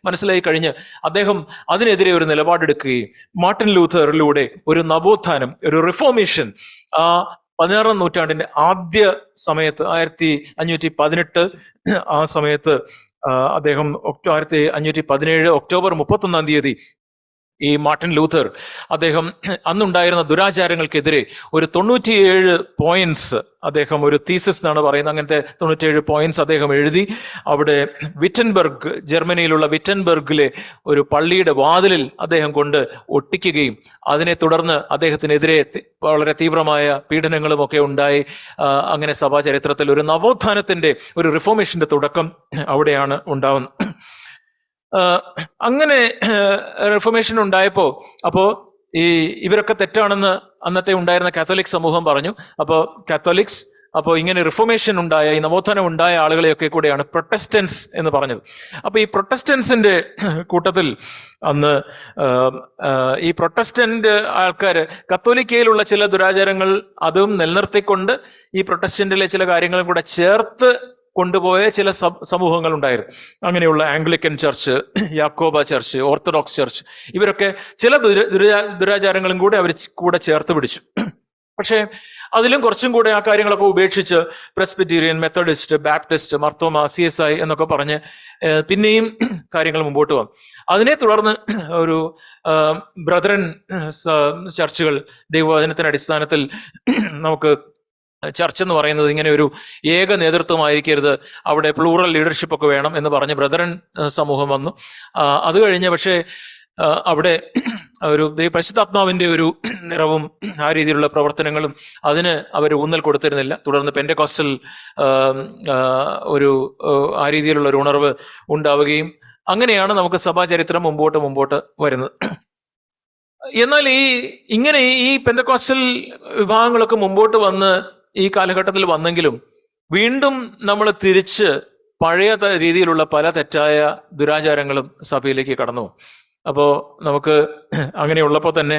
മനസ്സിലായി കഴിഞ്ഞ് അദ്ദേഹം അതിനെതിരെ ഒരു നിലപാടെടുക്കുകയും മാർട്ടിൻ ലൂതറിലൂടെ ഒരു നവോത്ഥാനം, ഒരു റിഫോർമേഷൻ ആ 16-ാം നൂറ്റാണ്ടിന്റെ ആദ്യ സമയത്ത് 1518 ആ സമയത്ത് അദ്ദേഹം 1517 ഒക്ടോബർ 31-ാം തീയതി ഈ മാർട്ടിൻ ലൂഥർ അദ്ദേഹം അന്നുണ്ടായിരുന്ന ദുരാചാരങ്ങൾക്കെതിരെ ഒരു 97 പോയിന്റ്സ് അദ്ദേഹം, ഒരു തീസിസ് എന്നാണ് പറയുന്നത്, അങ്ങനത്തെ 97 പോയിന്റ്സ് അദ്ദേഹം എഴുതി അവിടെ വിറ്റൻബർഗ്, ജർമ്മനിയിലുള്ള വിറ്റൻബർഗിലെ ഒരു പള്ളിയുടെ വാതിലിൽ അദ്ദേഹം കൊണ്ട് ഒട്ടിക്കുകയും അതിനെ തുടർന്ന് അദ്ദേഹത്തിനെതിരെ വളരെ തീവ്രമായ പീഡനങ്ങളും ഒക്കെ ഉണ്ടായി. അങ്ങനെ സഭാ ചരിത്രത്തിൽ ഒരു നവോത്ഥാനത്തിന്റെ, ഒരു റിഫോർമേഷന്റെ തുടക്കം അവിടെയാണ് ഉണ്ടാവുന്നത്. അങ്ങനെ റിഫോർമേഷൻ ഉണ്ടായപ്പോ ഇവരൊക്കെ തെറ്റാണെന്ന് അന്നത്തെ ഉണ്ടായിരുന്ന കാത്തോലിക് സമൂഹം പറഞ്ഞു. കാത്തോലിക്സ് ഇങ്ങനെ റിഫോർമേഷൻ ഉണ്ടായ, ഈ നവോത്ഥാനം ഉണ്ടായ ആളുകളെയൊക്കെ കൂടെയാണ് പ്രൊട്ടസ്റ്റൻസ് എന്ന് പറഞ്ഞത്. ഈ പ്രൊട്ടസ്റ്റൻസിന്റെ കൂട്ടത്തിൽ അന്ന് ഈ പ്രൊട്ടസ്റ്റന്റ് ആൾക്കാര് കത്തോലിക്കയിലുള്ള ചില ദുരാചാരങ്ങൾ അതും നിലനിർത്തിക്കൊണ്ട് ഈ പ്രൊട്ടസ്റ്റന്റിലെ ചില കാര്യങ്ങളും കൂടെ ചേർത്ത് കൊണ്ടുപോയ ചില സമൂഹങ്ങൾ ഉണ്ടായിരുന്നു. അങ്ങനെയുള്ള Anglican church, Yakoba church, orthodox church, ഇവരൊക്കെ ചില ദുരാചാരങ്ങളും കൂടെ അവർ കൂടെ ചേർത്ത് പിടിച്ചു. പക്ഷേ അതിലും കുറച്ചും കൂടെ ആ കാര്യങ്ങളൊക്കെ ഉപേക്ഷിച്ച് Presbyterian, Methodist, Baptist, Mar Thoma, CSI എന്നൊക്കെ പറഞ്ഞ് പിന്നെയും കാര്യങ്ങൾ മുമ്പോട്ട് വന്നു. അതിനെ തുടർന്ന് ഒരു ബ്രദറൻ ചർച്ചുകൾ, ദൈവവചനത്തിന്റെ അടിസ്ഥാനത്തിൽ നമുക്ക് ചർച്ച് എന്ന് പറയുന്നത് ഇങ്ങനെ ഒരു ഏക നേതൃത്വമായിരിക്കരുത്, അവിടെ പ്ലൂറൽ ലീഡർഷിപ്പ് ഒക്കെ വേണം എന്ന് പറഞ്ഞ് ബ്രദറൻ സമൂഹം വന്നു. അത് കഴിഞ്ഞ് പക്ഷേ അവിടെ ഒരു പരിശുദ്ധാത്മാവിന്റെ ഒരു നിറവും ആ രീതിയിലുള്ള പ്രവർത്തനങ്ങളും അതിന് അവർ ഊന്നൽ കൊടുത്തിരുന്നില്ല. തുടർന്ന് പെന്റെക്കോസ്റ്റൽ ഒരു ആ രീതിയിലുള്ള ഒരു ഉണർവ് ഉണ്ടാവുകയും അങ്ങനെയാണ് നമുക്ക് സഭാചരിത്രം മുമ്പോട്ട് വരുന്നത്. എന്നാൽ ഇങ്ങനെ ഈ പെന്റെക്കോസ്റ്റൽ വിഭാഗങ്ങളൊക്കെ മുമ്പോട്ട് വന്ന് ഈ കാലഘട്ടത്തിൽ വന്നെങ്കിലും വീണ്ടും നമ്മൾ തിരിച്ച് പഴയ രീതിയിലുള്ള പല തെറ്റായ ദുരാചാരങ്ങളും സഭയിലേക്ക് കടന്നു. നമുക്ക് അങ്ങനെയുള്ളപ്പോൾ തന്നെ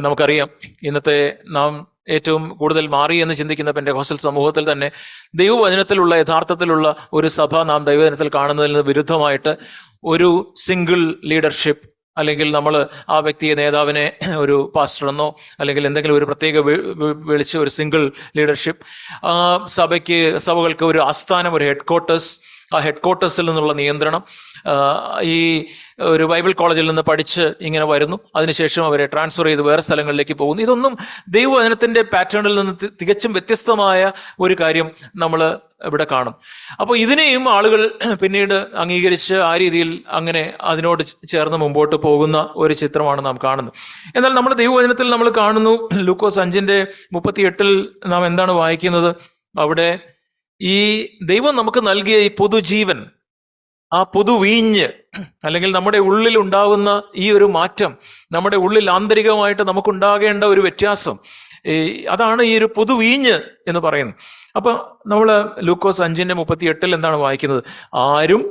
നമുക്കറിയാം, ഇന്നത്തെ നാം ഏറ്റവും കൂടുതൽ മാറി എന്ന് ചിന്തിക്കുന്ന പെന്റെക്കോസ്റ്റൽ സമൂഹത്തിൽ തന്നെ ദൈവവചനത്തിലുള്ള, യഥാർത്ഥത്തിലുള്ള ഒരു സഭ നാം ദൈവവചനത്തിൽ കാണുന്നതിൽ നിന്ന് വിരുദ്ധമായിട്ട് ഒരു സിംഗിൾ ലീഡർഷിപ്പ്, അല്ലെങ്കിൽ നമ്മൾ ആ വ്യക്തിയെ, നേതാവിനെ ഒരു പാസ്റ്റർ എന്നോ അല്ലെങ്കിൽ എന്തെങ്കിലും ഒരു പ്രത്യേക വിളിച്ച് ഒരു സിംഗിൾ ലീഡർഷിപ്പ്, സഭകൾക്ക് ഒരു ആസ്ഥാനം, ഒരു ഹെഡ്ക്വാർട്ടേഴ്സ്, ആ ഹെഡ്ക്വാർട്ടേഴ്സിൽ നിന്നുള്ള നിയന്ത്രണം, ഈ ഒരു ബൈബിൾ കോളേജിൽ നിന്ന് പഠിച്ച് ഇങ്ങനെ വരുന്നു, അതിനുശേഷം അവരെ ട്രാൻസ്ഫർ ചെയ്ത് വേറെ സ്ഥലങ്ങളിലേക്ക് പോകുന്നു. ഇതൊന്നും ദൈവവചനത്തിന്റെ പാറ്റേണിൽ നിന്ന് തികച്ചും വ്യത്യസ്തമായ ഒരു കാര്യം നമ്മൾ ഇവിടെ കാണും. ഇതിനെയും ആളുകൾ പിന്നീട് അംഗീകരിച്ച് ആ രീതിയിൽ അങ്ങനെ അതിനോട് ചേർന്ന് മുമ്പോട്ട് പോകുന്ന ഒരു ചിത്രമാണ് നാം കാണുന്നത്. എന്നാൽ നമ്മുടെ ദൈവവചനത്തിൽ നമ്മൾ കാണുന്നു, ലൂക്കോസ് 5:38 നാം എന്താണ് വായിക്കുന്നത്? അവിടെ ഈ ദൈവം നമുക്ക് നൽകിയ ഈ പുതുജീവൻ, ആ പുതുവീഞ്ഞ്, അല്ലെങ്കിൽ നമ്മുടെ ഉള്ളിൽ ഉണ്ടാവുന്ന ഈ ഒരു മാറ്റം, നമ്മുടെ ഉള്ളിൽ ആന്തരികമായിട്ട് നമുക്കുണ്ടാകേണ്ട ഒരു വ്യത്യാസം, അതാണ് ഈ ഒരു പുതുവീഞ്ഞ് എന്ന് പറയുന്നത്. നമ്മൾ ലൂക്കോസ് 5:38 എന്താണ് വായിക്കുന്നത്? ആരും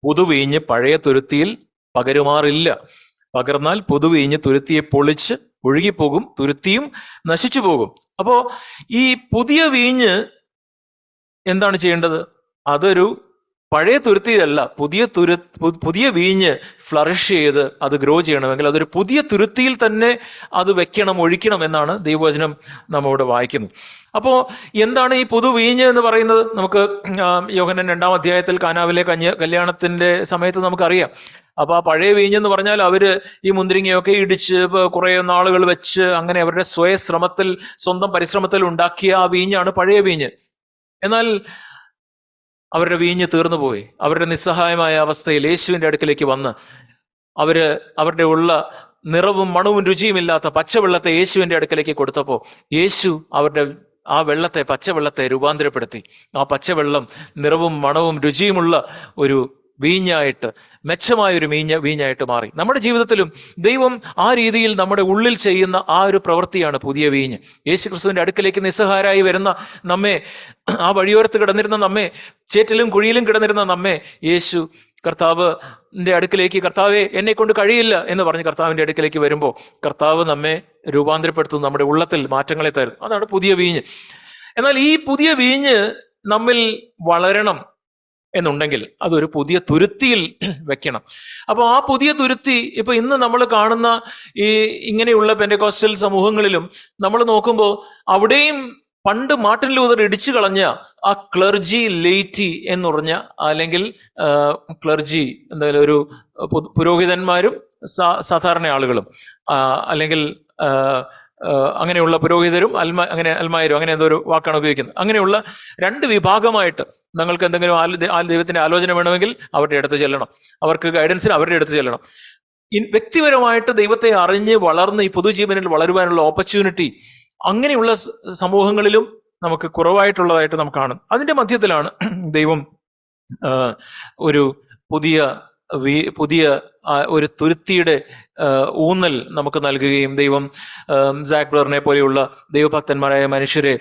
പുതുവീഞ്ഞ് പഴയ തുരുത്തിയിൽ പകരുമാറില്ല. പകർന്നാൽ പുതുവീഞ്ഞ് തുരുത്തിയെ പൊളിച്ച് ഒഴുകിപ്പോകും, തുരുത്തിയും നശിച്ചു പോകും. ഈ പുതിയ വീഞ്ഞ് എന്താണ് ചെയ്യേണ്ടത്? അതൊരു പഴയ തുരുത്തിയല്ല, പുതിയ വീഞ്ഞ് ഫ്ലറിഷ് ചെയ്ത് അത് ഗ്രോ ചെയ്യണമെങ്കിൽ അതൊരു പുതിയ തുരുത്തിയിൽ തന്നെ അത് വെക്കണം, ഒഴിക്കണം എന്നാണ് ദൈവവചനം നമ്മോട് വായിക്കുന്നത്. എന്താണ് ഈ പുതുവീഞ്ഞ് എന്ന് പറയുന്നത്? നമുക്ക് യോഹന്നാൻ 2-ാം അധ്യായത്തിൽ കാനാവിലെ കല്യാണത്തിന്റെ സമയത്ത് നമുക്കറിയാം. ആ പഴയ വീഞ്ഞെന്ന് പറഞ്ഞാൽ അവര് ഈ മുന്തിരിങ്ങയൊക്കെ ഇടിച്ച് കുറെ നാളുകൾ വെച്ച് അങ്ങനെ അവരുടെ സ്വയശ്രമത്തിൽ, സ്വന്തം പരിശ്രമത്തിൽ ഉണ്ടാക്കിയ ആ വീഞ്ഞാണ് പഴയ വീഞ്ഞ്. എന്നാൽ അവരുടെ വീഞ്ഞ് തീർന്നുപോയി. അവരുടെ നിസ്സഹായമായ അവസ്ഥയിൽ യേശുവിന്റെ അടുക്കിലേക്ക് വന്ന് അവരുടെ ഉള്ള നിറവും മണവും രുചിയുമില്ലാത്ത പച്ചവെള്ളത്തെ യേശുവിന്റെ അടുക്കിലേക്ക് കൊടുത്തപ്പോൾ യേശു അവരുടെ ആ വെള്ളത്തെ, പച്ചവെള്ളത്തെ രൂപാന്തരപ്പെടുത്തി. ആ പച്ചവെള്ളം നിറവും മണവും രുചിയുമുള്ള ഒരു വീഞ്ഞായിട്ട്, മെച്ചമായൊരു വീഞ്ഞായിട്ട് മാറി. നമ്മുടെ ജീവിതത്തിലും ദൈവം ആ രീതിയിൽ നമ്മുടെ ഉള്ളിൽ ചെയ്യുന്ന ആ ഒരു പ്രവൃത്തിയാണ് പുതിയ വീഞ്ഞ്. യേശു ക്രിസ്തുവിന്റെ അടുക്കിലേക്ക് നിസ്സഹായരായി വരുന്ന നമ്മെ, ആ വഴിയോരത്ത് കിടന്നിരുന്ന നമ്മെ, ചേറ്റിലും കുഴിയിലും കിടന്നിരുന്ന നമ്മെ യേശു കർത്താവിന്റെ അടുക്കിലേക്ക്, കർത്താവെ എന്നെ കൊണ്ട് കഴിയില്ല എന്ന് പറഞ്ഞ് കർത്താവിന്റെ അടുക്കിലേക്ക് വരുമ്പോൾ കർത്താവ് നമ്മെ രൂപാന്തരപ്പെടുത്തുന്നു, നമ്മുടെ ഉള്ളത്തിൽ മാറ്റങ്ങളെ തരും. അതാണ് പുതിയ വീഞ്ഞ്. എന്നാൽ ഈ പുതിയ വീഞ്ഞ് നമ്മിൽ വളരണം എന്നുണ്ടെങ്കിൽ അതൊരു പുതിയ തുരുത്തിയിൽ വെക്കണം. ആ പുതിയ തുരുത്തി ഇന്ന് നമ്മൾ കാണുന്ന ഈ ഇങ്ങനെയുള്ള പെന്റെക്കോസ്റ്റൽ സമൂഹങ്ങളിലും നമ്മൾ നോക്കുമ്പോൾ അവിടെയും പണ്ട് മാർട്ടിൻ ലൂതർ ഇടിച്ചു കളഞ്ഞ ആ ക്ലർജി ലെയ്റ്റി എന്ന് പറഞ്ഞ, അല്ലെങ്കിൽ ക്ലർജി എന്തായാലും ഒരു പുരോഹിതന്മാരും സാധാരണ ആളുകളും, അല്ലെങ്കിൽ അങ്ങനെയുള്ള പുരോഹിതരും അൽമായരും, അങ്ങനെ എന്തോ ഒരു വാക്കാണ് ഉപയോഗിക്കുന്നത്. അങ്ങനെയുള്ള രണ്ട് വിഭാഗമായിട്ട് നിങ്ങൾക്ക് എന്തെങ്കിലും ദൈവത്തിന്റെ ആലോചന വേണമെങ്കിൽ അവരുടെ അടുത്ത് ചെല്ലണം, അവർക്ക് ഗൈഡൻസിന് അവരുടെ അടുത്ത് ചെല്ലണം. വ്യക്തിപരമായിട്ട് ദൈവത്തെ അറിഞ്ഞ് വളർന്ന് ഈ പൊതുജീവനിൽ വളരുവാനുള്ള ഓപ്പർച്യൂണിറ്റി അങ്ങനെയുള്ള സമൂഹങ്ങളിലും നമുക്ക് കുറവായിട്ടുള്ളതായിട്ട് നമുക്ക് കാണും. അതിന്റെ മധ്യത്തിലാണ് ദൈവം ഒരു പുതിയ ഒരു തുരുത്തിയുടെ ഊന്നൽ നമുക്ക് നൽകുകയും ദൈവം സാക്ലറിനെ പോലെയുള്ള ദൈവഭക്തന്മാരായ മനുഷ്യരെ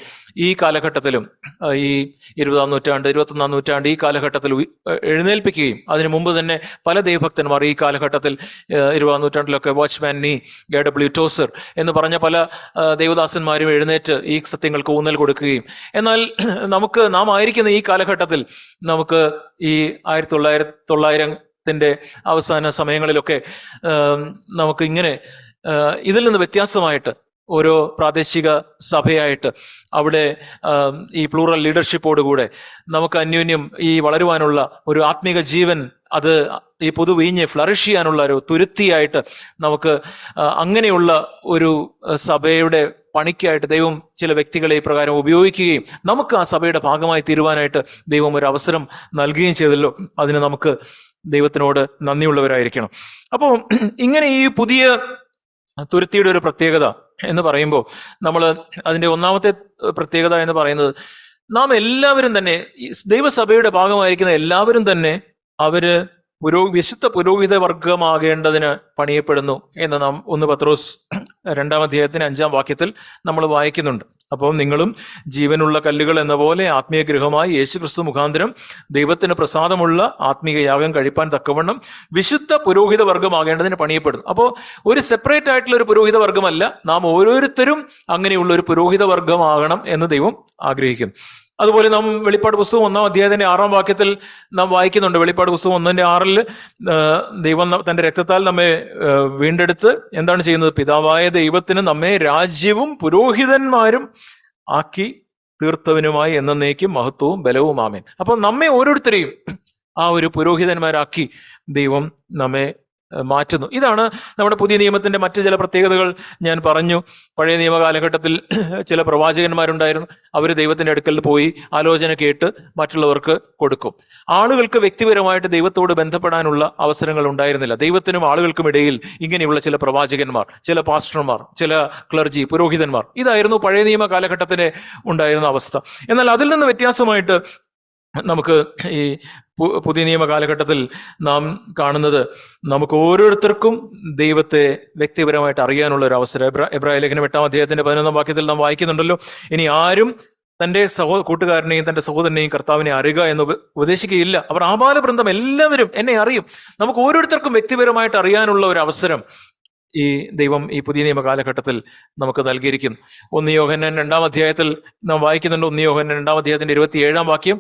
ഈ കാലഘട്ടത്തിലും, ഈ 20-ാം നൂറ്റാണ്ട് 21-ാം നൂറ്റാണ്ട് ഈ കാലഘട്ടത്തിൽ എഴുന്നേൽപ്പിക്കുകയും, അതിനു മുമ്പ് തന്നെ പല ദൈവഭക്തന്മാർ ഈ കാലഘട്ടത്തിൽ 20-ാം നൂറ്റാണ്ടിലൊക്കെ വാച്ച്മാൻ നീ, A.W. ടോസർ എന്ന് പറഞ്ഞ പല ദൈവദാസന്മാരും എഴുന്നേറ്റ് ഈ സത്യങ്ങൾക്ക് ഊന്നൽ കൊടുക്കുകയും, എന്നാൽ നാം ആയിരിക്കുന്ന ഈ കാലഘട്ടത്തിൽ നമുക്ക് ഈ 1900-ത്തിന്റെ അവസാന സമയങ്ങളിലൊക്കെ നമുക്ക് ഇങ്ങനെ ഇതിൽ നിന്ന് വ്യത്യാസമായിട്ട് ഓരോ പ്രാദേശിക സഭയായിട്ട് അവിടെ ഈ പ്ലൂറൽ ലീഡർഷിപ്പോടുകൂടെ നമുക്ക് അന്യോന്യം ഈ വളരുവാനുള്ള ഒരു ആത്മീക ജീവൻ, അത് ഈ പൊതുവീഞ്ഞ് ഫ്ലറിഷ് ചെയ്യാനുള്ള ഒരു തുരുത്തിയായിട്ട് നമുക്ക് അങ്ങനെയുള്ള ഒരു സഭയുടെ പണിക്കായിട്ട് ദൈവം ചില വ്യക്തികളെ ഈ പ്രകാരം ഉപയോഗിക്കുകയും നമുക്ക് ആ സഭയുടെ ഭാഗമായി തീരുവാനായിട്ട് ദൈവം ഒരു അവസരം നൽകുകയും ചെയ്തല്ലോ. അതിന് നമുക്ക് ദൈവത്തിനോട് നന്ദിയുള്ളവരായിരിക്കണം. അപ്പോൾ ഇങ്ങനെ ഈ പുതിയ തുരുത്തിയുടെ ഒരു പ്രത്യേകത എന്ന് പറയുമ്പോൾ നമ്മൾ അതിന്റെ ഒന്നാമത്തെ പ്രത്യേകത എന്ന് പറയുന്നത്, നാം എല്ലാവരും തന്നെ ദൈവസഭയുടെ ഭാഗമായിരിക്കുന്ന എല്ലാവരും തന്നെ അവര് വിശുദ്ധ പുരോഹിത വർഗമാകേണ്ടതിന് പണിയപ്പെടുന്നു എന്ന് നാം 1 പത്രോസ് 2-ാം അധ്യായത്തിന് 5-ാം വാക്യത്തിൽ നമ്മൾ വായിക്കുന്നുണ്ട്. അപ്പോൾ നിങ്ങളും ജീവനുള്ള കല്ലുകൾ എന്ന പോലെ ആത്മീയ ഗൃഹമായി യേശുക്രിസ്തു മുഖാന്തരം ദൈവത്തിന് പ്രസാദമുള്ള ആത്മീയ യാഗം കഴിപ്പാൻ തക്കവണ്ണം വിശുദ്ധ പുരോഹിത വർഗമാകേണ്ടതിന് പണിയപ്പെടുന്നു. അപ്പോൾ ഒരു സെപ്പറേറ്റ് ആയിട്ടുള്ള ഒരു പുരോഹിത വർഗമല്ല, നാം ഓരോരുത്തരും അങ്ങനെയുള്ള ഒരു പുരോഹിത വർഗമാകണം എന്ന് ദൈവം ആഗ്രഹിക്കുന്നു. അതുപോലെ നാം വെളിപ്പാട് പുസ്തകം 1-ാം അധ്യായത്തിന്റെ 6-ാം വാക്യത്തിൽ നാം വായിക്കുന്നുണ്ട്. വെളിപ്പാട് പുസ്തകം 1-ന്റെ 6 ദൈവം തന്റെ രക്തത്താൽ നമ്മെ വീണ്ടെടുത്ത് എന്താണ് ചെയ്യുന്നത്? പിതാവായ ദൈവത്തിന് നമ്മെ രാജ്യവും പുരോഹിതന്മാരും ആക്കി തീർത്തവനുമായി എന്നേക്കും മഹത്വവും ബലവും ആമേൻ. അപ്പൊ നമ്മെ ഓരോരുത്തരെയും ആ ഒരു പുരോഹിതന്മാരാക്കി ദൈവം നമ്മെ മാറ്റുന്നു. ഇതാണ് നമ്മുടെ പുതിയ നിയമത്തിന്റെ മറ്റു ചില പ്രത്യേകതകൾ. ഞാൻ പറഞ്ഞു, പഴയ നിയമ കാലഘട്ടത്തിൽ ചില പ്രവാചകന്മാരുണ്ടായിരുന്നു. അവർ ദൈവത്തിന്റെ അടുക്കൽ പോയി ആലോചന കേട്ട് മറ്റുള്ളവർക്ക് കൊടുക്കും. ആളുകൾക്ക് വ്യക്തിപരമായിട്ട് ദൈവത്തോട് ബന്ധപ്പെടാനുള്ള അവസരങ്ങൾ ഉണ്ടായിരുന്നില്ല. ദൈവത്തിനും ആളുകൾക്കും ഇടയിൽ ഇങ്ങനെയുള്ള ചില പ്രവാചകന്മാർ, ചില പാസ്റ്റർമാർ, ചില ക്ലർജി, പുരോഹിതന്മാർ, ഇതായിരുന്നു പഴയ നിയമ കാലഘട്ടത്തിന് ഉണ്ടായിരുന്ന അവസ്ഥ. എന്നാൽ അതിൽ നിന്ന് വ്യത്യാസമായിട്ട് നമുക്ക് ഈ പുതിയ നിയമ കാലഘട്ടത്തിൽ നാം കാണുന്നത്, നമുക്ക് ഓരോരുത്തർക്കും ദൈവത്തെ വ്യക്തിപരമായിട്ട് അറിയാനുള്ള ഒരു അവസരം. എബ്രായ ലേഖനം 8-ാം അധ്യായത്തിന്റെ 11-ാം വാക്യത്തിൽ നാം വായിക്കുന്നുണ്ടല്ലോ, ഇനി ആരും തന്റെ കൂട്ടുകാരനെയും തന്റെ സഹോദരനെയും കർത്താവിനെ അറിയുക എന്ന് ഉപദേശിക്കുകയില്ല, അവർ ആബാലവൃന്ദം എല്ലാവരും എന്നെ അറിയും. നമുക്ക് ഓരോരുത്തർക്കും വ്യക്തിപരമായിട്ട് അറിയാനുള്ള ഒരു അവസരം ഈ ദൈവം ഈ പുതിയ നിയമ കാലഘട്ടത്തിൽ നമുക്ക് നൽകിയിരിക്കുന്നു. 1 യോഹന്നാൻ 2-ാം അധ്യായത്തിൽ നാം വായിക്കുന്നുണ്ട്. 1 യോഹന്നാൻ 2-ാം അധ്യായത്തിന്റെ 27-ാം വാക്യം,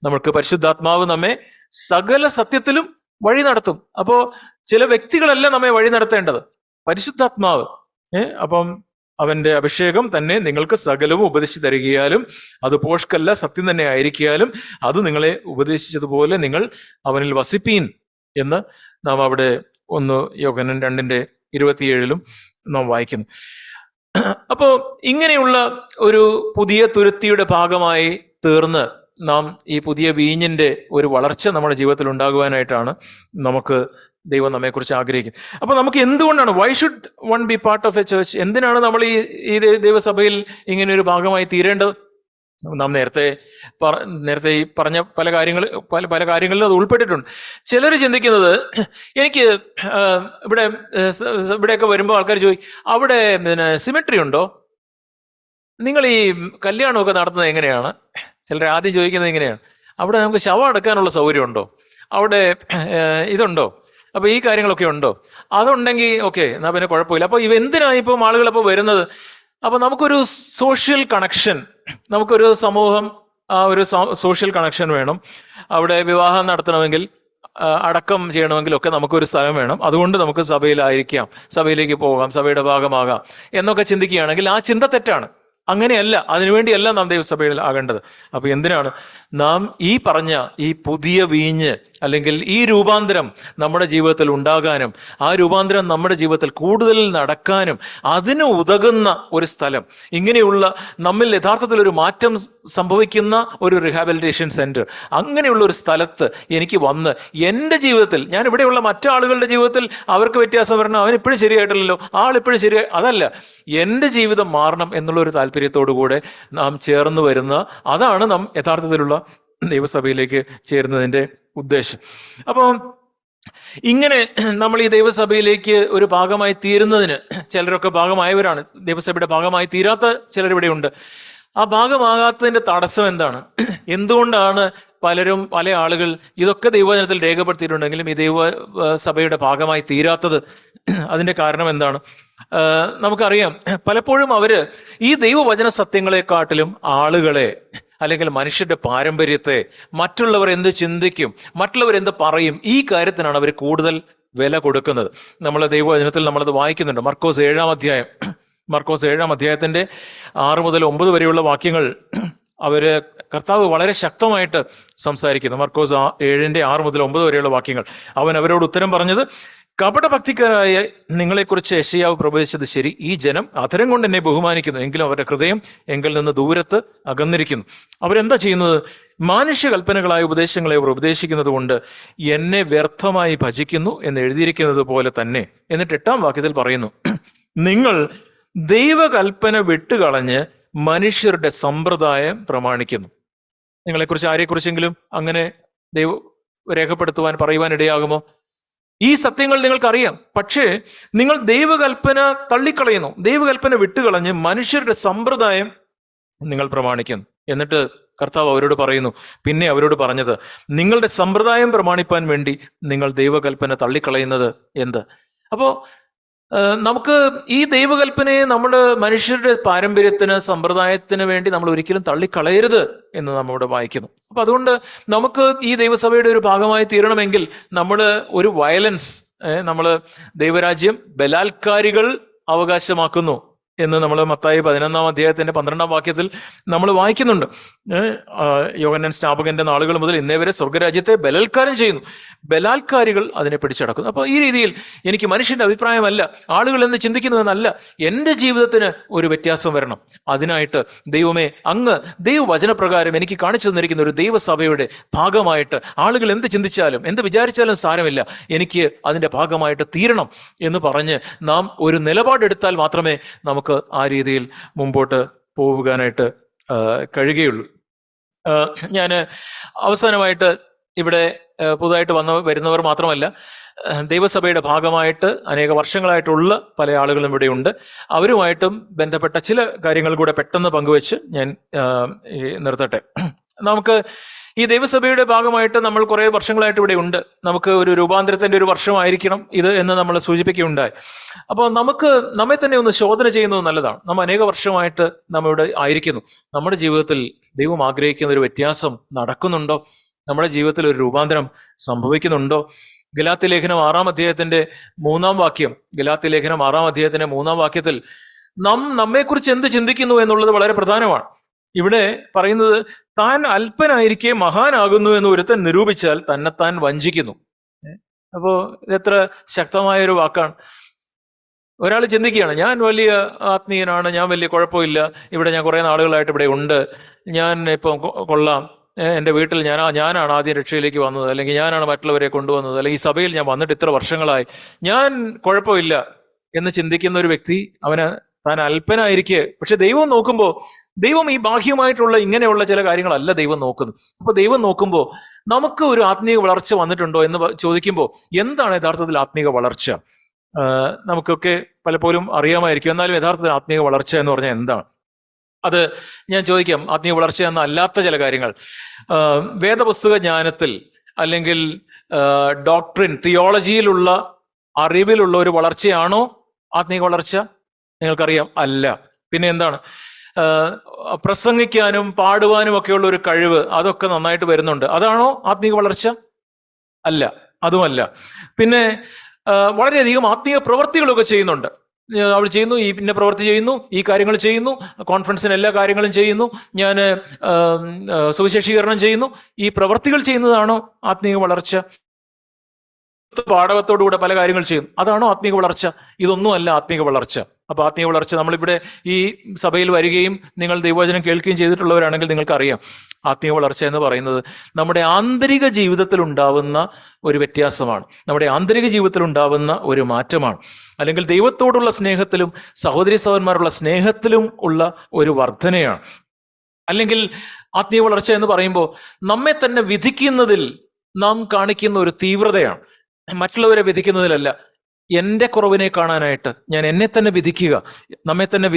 നമുക്ക് പരിശുദ്ധാത്മാവ് നമ്മെ സകല സത്യത്തിലും വഴി നടത്തും. അപ്പോ ചില വ്യക്തികളല്ല നമ്മെ വഴി നടത്തേണ്ടത്, പരിശുദ്ധാത്മാവ്. അപ്പം അവന്റെ അഭിഷേകം തന്നെ നിങ്ങൾക്ക് സകലവും ഉപദേശിച്ചു തരികയാലും അത് പോഷ്കല്ല, സത്യം തന്നെ ആയിരിക്കാലും അത് നിങ്ങളെ ഉപദേശിച്ചതുപോലെ നിങ്ങൾ അവനിൽ വസിപ്പീൻ എന്ന് നാം അവിടെ 1 യോഹന്നാൻ 2-ന്റെ 27-ലും നാം വായിക്കുന്നു. അപ്പോ ഇങ്ങനെയുള്ള ഒരു പുതിയ തുരുത്തിയുടെ ഭാഗമായി തീർന്ന് നാം ഈ പുതിയ വീഞ്ഞിന്റെ ഒരു വളർച്ച നമ്മുടെ ജീവിതത്തിൽ ഉണ്ടാകുവാനായിട്ടാണ് നമുക്ക് ദൈവം നമ്മെക്കുറിച്ച് ആഗ്രഹിക്കുന്നത്. അപ്പൊ നമുക്ക് എന്തുകൊണ്ടാണ്, why should one B part of A church? എന്തിനാണ് നമ്മൾ ഈ ദൈവസഭയിൽ ഇങ്ങനെ ഒരു ഭാഗമായി തീരേണ്ടത്? നാം നേരത്തെ ഈ പറഞ്ഞ പല കാര്യങ്ങളിലും അത് ഉൾപ്പെട്ടിട്ടുണ്ട്. ചിലർ ചിന്തിക്കുന്നത്, എനിക്ക് ഇവിടെയൊക്കെ വരുമ്പോൾ ആൾക്കാർ ചോദിക്കും, അവിടെ സിമെട്രി ഉണ്ടോ? നിങ്ങൾ ഈ കല്യാണമൊക്കെ നടത്തുന്നത് എങ്ങനെയാണ്? ചിലർ ആദ്യം ചോദിക്കുന്നത് ഇങ്ങനെയാണ്, അവിടെ നമുക്ക് ശവം അടക്കാനുള്ള സൗകര്യം ഉണ്ടോ? അവിടെ ഇതുണ്ടോ? അപ്പൊ ഈ കാര്യങ്ങളൊക്കെ ഉണ്ടോ? അതുണ്ടെങ്കിൽ ഓക്കെ, എന്നാ പിന്നെ കുഴപ്പമില്ല. അപ്പൊ എന്തിനാണ് ഇപ്പം ആളുകളപ്പോൾ വരുന്നത്? അപ്പൊ നമുക്കൊരു സോഷ്യൽ കണക്ഷൻ, നമുക്കൊരു സമൂഹം, ആ ഒരു സോഷ്യൽ കണക്ഷൻ വേണം. അവിടെ വിവാഹം നടത്തണമെങ്കിൽ, അടക്കം ചെയ്യണമെങ്കിൽ ഒക്കെ നമുക്കൊരു സ്ഥലം വേണം. അതുകൊണ്ട് നമുക്ക് സഭയിലായിരിക്കാം, സഭയിലേക്ക് പോകാം, സഭയുടെ ഭാഗമാകാം എന്നൊക്കെ ചിന്തിക്കുകയാണെങ്കിൽ ആ ചിന്ത തെറ്റാണ്. അങ്ങനെയല്ല, അതിനുവേണ്ടിയല്ല നാം ദൈവസഭയിൽ ആകേണ്ടത്. അപ്പൊ എന്തിനാണ് നാം ഈ പറഞ്ഞ ഈ പുതിയ വീഞ്ഞ് അല്ലെങ്കിൽ ഈ രൂപാന്തരം നമ്മുടെ ജീവിതത്തിൽ ഉണ്ടാകാനും ആ രൂപാന്തരം നമ്മുടെ ജീവിതത്തിൽ കൂടുതൽ നടക്കാനും അതിന് ഉതകുന്ന ഒരു സ്ഥലം, ഇങ്ങനെയുള്ള നമ്മിൽ യഥാർത്ഥത്തിൽ ഒരു മാറ്റം സംഭവിക്കുന്ന ഒരു റിഹാബിലിറ്റേഷൻ സെന്റർ, അങ്ങനെയുള്ള ഒരു സ്ഥലത്ത് എനിക്ക് വന്ന് എൻ്റെ ജീവിതത്തിൽ, ഞാൻ ഇവിടെയുള്ള മറ്റാളുകളുടെ ജീവിതത്തിൽ അവർക്ക് വ്യത്യാസം വരണം, അവൻ ഇപ്പോഴും ശരിയായിട്ടില്ലല്ലോ, ആളിപ്പോഴും ശരിയായി, അതല്ല, എൻ്റെ ജീവിതം മാറണം എന്നുള്ള ഒരു താല്പര്യത്തോടുകൂടെ നാം ചേർന്ന് വരുന്ന, അതാണ് നാം യഥാർത്ഥത്തിലുള്ള ദൈവസഭയിലേക്ക് ചേരുന്നതിന്റെ ഉദ്ദേശം. അപ്പോൾ ഇങ്ങനെ നമ്മൾ ഈ ദൈവസഭയിലേക്ക് ഒരു ഭാഗമായി തീരുന്നതിന്, ചിലരൊക്കെ ഭാഗമായവരാണ്, ദൈവസഭയുടെ ഭാഗമായി തീരാത്ത ചിലരിവിടെ ഉണ്ട്. ആ ഭാഗമാകാത്തതിന്റെ തടസ്സം എന്താണ്? എന്തുകൊണ്ടാണ് പല ആളുകൾ ഇതൊക്കെ ദൈവവചനത്തിൽ രേഖപ്പെടുത്തിയിട്ടുണ്ടെങ്കിലും ഈ ദൈവസഭയുടെ ഭാഗമായി തീരാത്തത്? അതിന്റെ കാരണം എന്താണ്? നമുക്കറിയാം, പലപ്പോഴും അവര് ഈ ദൈവവചന സത്യങ്ങളെക്കാട്ടിലും ആളുകളെ അല്ലെങ്കിൽ മനുഷ്യരുടെ പാരമ്പര്യത്തെ, മറ്റുള്ളവർ എന്ത് ചിന്തിക്കും, മറ്റുള്ളവർ എന്ത് പറയും, ഈ കാര്യത്തിനാണ് അവർ കൂടുതൽ വില കൊടുക്കുന്നത്. നമ്മൾ ദൈവവചനത്തിൽ നമ്മളത് വായിക്കുന്നുണ്ട്. മർക്കോസ് 7-ാം അധ്യായത്തിന്റെ 6 മുതൽ 9 വരെയുള്ള വാക്യങ്ങൾ കർത്താവ് വളരെ ശക്തമായിട്ട് സംസാരിക്കുന്നു. മർക്കോസ് 7-ന്റെ 6 മുതൽ 9 വരെയുള്ള വാക്യങ്ങൾ. അവൻ അവരോട് ഉത്തരം പറഞ്ഞത്, കപടഭക്തിക്കാരായ നിങ്ങളെക്കുറിച്ച് യെശയ്യാവ് പ്രവചിച്ചത് ശരി. ഈ ജനം അധരം കൊണ്ട് എന്നെ ബഹുമാനിക്കുന്നു, എങ്കിലും അവരുടെ ഹൃദയം എങ്കിൽ നിന്ന് ദൂരത്ത് അകന്നിരിക്കുന്നു. അവരെന്താ ചെയ്യുന്നത്? മാനുഷ്യ കൽപ്പനകളായ ഉപദേശങ്ങളെ അവർ ഉപദേശിക്കുന്നത് കൊണ്ട് എന്നെ വ്യർത്ഥമായി ഭജിക്കുന്നു എന്ന് എഴുതിയിരിക്കുന്നത് പോലെ തന്നെ. എന്നിട്ട് 8-ാം വാക്യത്തിൽ പറയുന്നു, നിങ്ങൾ ദൈവകൽപ്പന വിട്ടുകളഞ്ഞ് മനുഷ്യരുടെ സമ്പ്രദായം പ്രമാണിക്കുന്നു. നിങ്ങളെക്കുറിച്ച് ആരെക്കുറിച്ചെങ്കിലും അങ്ങനെ രേഖപ്പെടുത്തുവാൻ, പറയുവാൻ ഇടയാകുമോ? ഈ സത്യങ്ങൾ നിങ്ങൾക്കറിയാം, പക്ഷേ നിങ്ങൾ ദൈവകൽപ്പന തള്ളിക്കളയുന്നു, ദൈവകൽപ്പന വിട്ടുകളഞ്ഞ് മനുഷ്യരുടെ സമ്പ്രദായം നിങ്ങൾ പ്രമാണിക്കുന്നു. എന്നിട്ട് കർത്താവ് അവരോട് പറയുന്നു, പിന്നെ അവരോട് പറഞ്ഞത്, നിങ്ങളുടെ സമ്പ്രദായം പ്രമാണിപ്പാൻ വേണ്ടി നിങ്ങൾ ദൈവകൽപ്പന തള്ളിക്കളയുന്നത് എന്ത്? അപ്പോ നമുക്ക് ഈ ദൈവകൽപ്പനയെ നമ്മുടെ മനുഷ്യരുടെ പാരമ്പര്യത്തിന്, സമ്പ്രദായത്തിന് വേണ്ടി നമ്മൾ ഒരിക്കലും തള്ളിക്കളയരുത് എന്ന് നമ്മോട് വായിക്കുന്നു. അപ്പൊ അതുകൊണ്ട് നമുക്ക് ഈ ദൈവസഭയുടെ ഒരു ഭാഗമായി തീരണമെങ്കിൽ നമ്മൾ ഒരു വയലൻസ്, നമ്മൾ ദൈവരാജ്യം ബലാത്കാരികൾ അവകാശമാക്കുന്നു എന്ന് നമ്മൾ മത്തായി 11-ാം അധ്യായത്തിന്റെ 12-ാം വാക്യത്തിൽ നമ്മൾ വായിക്കുന്നുണ്ട്. യോഹന്നാൻ സ്നാപകന്റെ നാളുകൾ മുതൽ ഇന്നേ വരെ സ്വർഗരാജ്യത്തെ ബലാത്കാരം ചെയ്യുന്നു, ബലാത്കാരികൾ അതിനെ പിടിച്ചടക്കുന്നു. അപ്പൊ ഈ രീതിയിൽ എനിക്ക് മനുഷ്യന്റെ അഭിപ്രായമല്ല, ആളുകൾ എന്ന് ചിന്തിക്കുന്നതെന്നല്ല, എൻ്റെ ജീവിതത്തിന് ഒരു വ്യത്യാസം വരണം. അതിനായിട്ട് ദൈവമേ, അങ്ങ് ദൈവവചനപ്രകാരം എനിക്ക് കാണിച്ചു തന്നിരിക്കുന്ന ഒരു ദൈവസഭയുടെ ഭാഗമായിട്ട്, ആളുകൾ എന്ത് ചിന്തിച്ചാലും എന്ത് വിചാരിച്ചാലും സാരമില്ല, എനിക്ക് അതിന്റെ ഭാഗമായിട്ട് തീരണം എന്ന് പറഞ്ഞ് നാം ഒരു നിലപാടെടുത്താൽ മാത്രമേ നമുക്ക് ആ രീതിയിൽ മുമ്പോട്ട് പോകാനായിട്ട് കഴിയുകയുള്ളൂ. ഞാൻ അവസാനമായിട്ട് ഇവിടെ പുതുതായിട്ട് വരുന്നവർ മാത്രമല്ല, ദൈവസഭയുടെ ഭാഗമായിട്ട് അനേക വർഷങ്ങളായിട്ടുള്ള പല ആളുകളും ഇവിടെ ഉണ്ട്. അവരുമായിട്ടും ബന്ധപ്പെട്ട ചില കാര്യങ്ങൾ കൂടെ പെട്ടെന്ന് പങ്കുവെച്ച് ഞാൻ നിർത്തട്ടെ. നമുക്ക് ഈ ദൈവസഭയുടെ ഭാഗമായിട്ട് നമ്മൾ കുറെ വർഷങ്ങളായിട്ട് ഇവിടെ ഉണ്ട്. നമുക്ക് ഒരു രൂപാന്തരത്തിന്റെ ഒരു വർഷമായിരിക്കണം ഇത് എന്ന് നമ്മൾ സൂചിപ്പിക്കുകയുണ്ടായി. അപ്പോൾ നമുക്ക് നമ്മെ തന്നെ ഒന്ന് ശോധന ചെയ്യുന്നത് നല്ലതാണ്. നമ്മൾ അനേക വർഷമായിട്ട് നമ്മളിവിടെ ആയിരിക്കുന്നു. നമ്മുടെ ജീവിതത്തിൽ ദൈവം ആഗ്രഹിക്കുന്ന ഒരു വ്യത്യാസം നടക്കുന്നുണ്ടോ? നമ്മുടെ ജീവിതത്തിൽ ഒരു രൂപാന്തരം സംഭവിക്കുന്നുണ്ടോ? ഗലാത്യ ലേഖനം 6-ാം അധ്യായത്തിന്റെ 3-ാം വാക്യം, ഗലാത്യ ലേഖനം 6-ാം അധ്യായത്തിന്റെ 3-ാം വാക്യത്തിൽ നമ്മെക്കുറിച്ച് എന്ത് ചിന്തിക്കുന്നു എന്നുള്ളത് വളരെ പ്രധാനമാണ്. ഇവിടെ പറയുന്നത്, താൻ അല്പനായിരിക്കെ മഹാനാകുന്നു എന്ന് ഒരുത്തൻ നിരൂപിച്ചാൽ തന്നെത്താൻ വഞ്ചിക്കുന്നു. അപ്പോ ഇതെത്ര ശക്തമായ ഒരു വാക്കാണ്. ഒരാൾ ചിന്തിക്കുകയാണ്, ഞാൻ വലിയ ആത്മീയനാണ്, ഞാൻ വലിയ കുഴപ്പമില്ല, ഇവിടെ ഞാൻ കുറെ നാളുകളായിട്ട് ഇവിടെ ഉണ്ട്, ഞാൻ ഇപ്പം കൊള്ളാം, എൻ്റെ വീട്ടിൽ ഞാനാണ് ആദ്യം രക്ഷയിലേക്ക് വന്നത്, അല്ലെങ്കിൽ ഞാനാണ് മറ്റുള്ളവരെ കൊണ്ടുവന്നത്, അല്ലെങ്കിൽ ഈ സഭയിൽ ഞാൻ വന്നിട്ട് ഇത്ര വർഷങ്ങളായി, ഞാൻ കുഴപ്പമില്ല എന്ന് ചിന്തിക്കുന്ന ഒരു വ്യക്തി താൻ അല്പനായിരിക്കെ, പക്ഷെ ദൈവം നോക്കുമ്പോൾ, ദൈവം ഈ ബാഹ്യമായിട്ടുള്ള ഇങ്ങനെയുള്ള ചില കാര്യങ്ങളല്ല ദൈവം നോക്കുന്നത്. അപ്പൊ ദൈവം നോക്കുമ്പോൾ നമുക്ക് ഒരു ആത്മീയ വളർച്ച വന്നിട്ടുണ്ടോ എന്ന് ചോദിക്കുമ്പോൾ, എന്താണ് യഥാർത്ഥത്തിൽ ആത്മീയ വളർച്ച? നമുക്കൊക്കെ പലപ്പോഴും അറിയാമായിരിക്കും, എന്നാലും യഥാർത്ഥത്തിൽ ആത്മീയ വളർച്ച എന്ന് പറഞ്ഞാൽ എന്താണ്? അത് ഞാൻ ചോദിക്കാം. ആത്മീയ വളർച്ച എന്ന അല്ലാത്ത ചില കാര്യങ്ങൾ, വേദപുസ്തക ജ്ഞാനത്തിൽ അല്ലെങ്കിൽ ഡോക്ട്രിൻ, തിയോളജിയിലുള്ള അറിവിലുള്ള ഒരു വളർച്ചയാണോ ആത്മീയ വളർച്ച? നിങ്ങൾക്കറിയാം, അല്ല. പിന്നെ എന്താണ്? പ്രസംഗിക്കാനും പാടുവാനും ഒക്കെയുള്ള ഒരു കഴിവ്, അതൊക്കെ നന്നായിട്ട് വരുന്നുണ്ട്, അതാണോ ആത്മീയ വളർച്ച? അല്ല, അതുമല്ല. പിന്നെ വളരെയധികം ആത്മീയ പ്രവർത്തികളൊക്കെ ചെയ്യുന്നുണ്ട്, അവൾ ചെയ്യുന്നു, ഈ ഇന്ന പ്രവൃത്തി ചെയ്യുന്നു, ഈ കാര്യങ്ങൾ ചെയ്യുന്നു, കോൺഫറൻസിന് എല്ലാ കാര്യങ്ങളും ചെയ്യുന്നു, ഞാൻ സുവിശേഷീകരണം ചെയ്യുന്നു. ഈ പ്രവൃത്തികൾ ചെയ്യുന്നതാണോ ആത്മീയ വളർച്ച? പാഠകത്തോടുകൂടെ പല കാര്യങ്ങൾ ചെയ്യും, അതാണോ ആത്മീയ വളർച്ച? ഇതൊന്നുമല്ല ആത്മീയ വളർച്ച. അപ്പൊ ആത്മീയ വളർച്ച, നമ്മളിവിടെ ഈ സഭയിൽ വരികയും നിങ്ങൾ ദൈവവചനം കേൾക്കുകയും ചെയ്തിട്ടുള്ളവരാണെങ്കിൽ നിങ്ങൾക്കറിയാം, ആത്മീയ വളർച്ച എന്ന് പറയുന്നത് നമ്മുടെ ആന്തരിക ജീവിതത്തിൽ ഉണ്ടാവുന്ന ഒരു വ്യത്യാസമാണ്, നമ്മുടെ ആന്തരിക ജീവിതത്തിൽ ഉണ്ടാവുന്ന ഒരു മാറ്റമാണ്. അല്ലെങ്കിൽ ദൈവത്തോടുള്ള സ്നേഹത്തിലും സഹോദരി സഹോദരന്മാരുള്ള സ്നേഹത്തിലും ഉള്ള ഒരു വർധനയാണ്. അല്ലെങ്കിൽ ആത്മീയ വളർച്ച എന്ന് പറയുമ്പോൾ നമ്മെ തന്നെ വിധിക്കുന്നതിൽ നാം കാണിക്കുന്ന ഒരു തീവ്രതയാണ്. മറ്റുള്ളവരെ വിധിക്കുന്നതിലല്ല, എൻ്റെ കുറവിനെ കാണാനായിട്ട് ഞാൻ എന്നെ തന്നെ വിധിക്കുക, നമ്മെ തന്നെ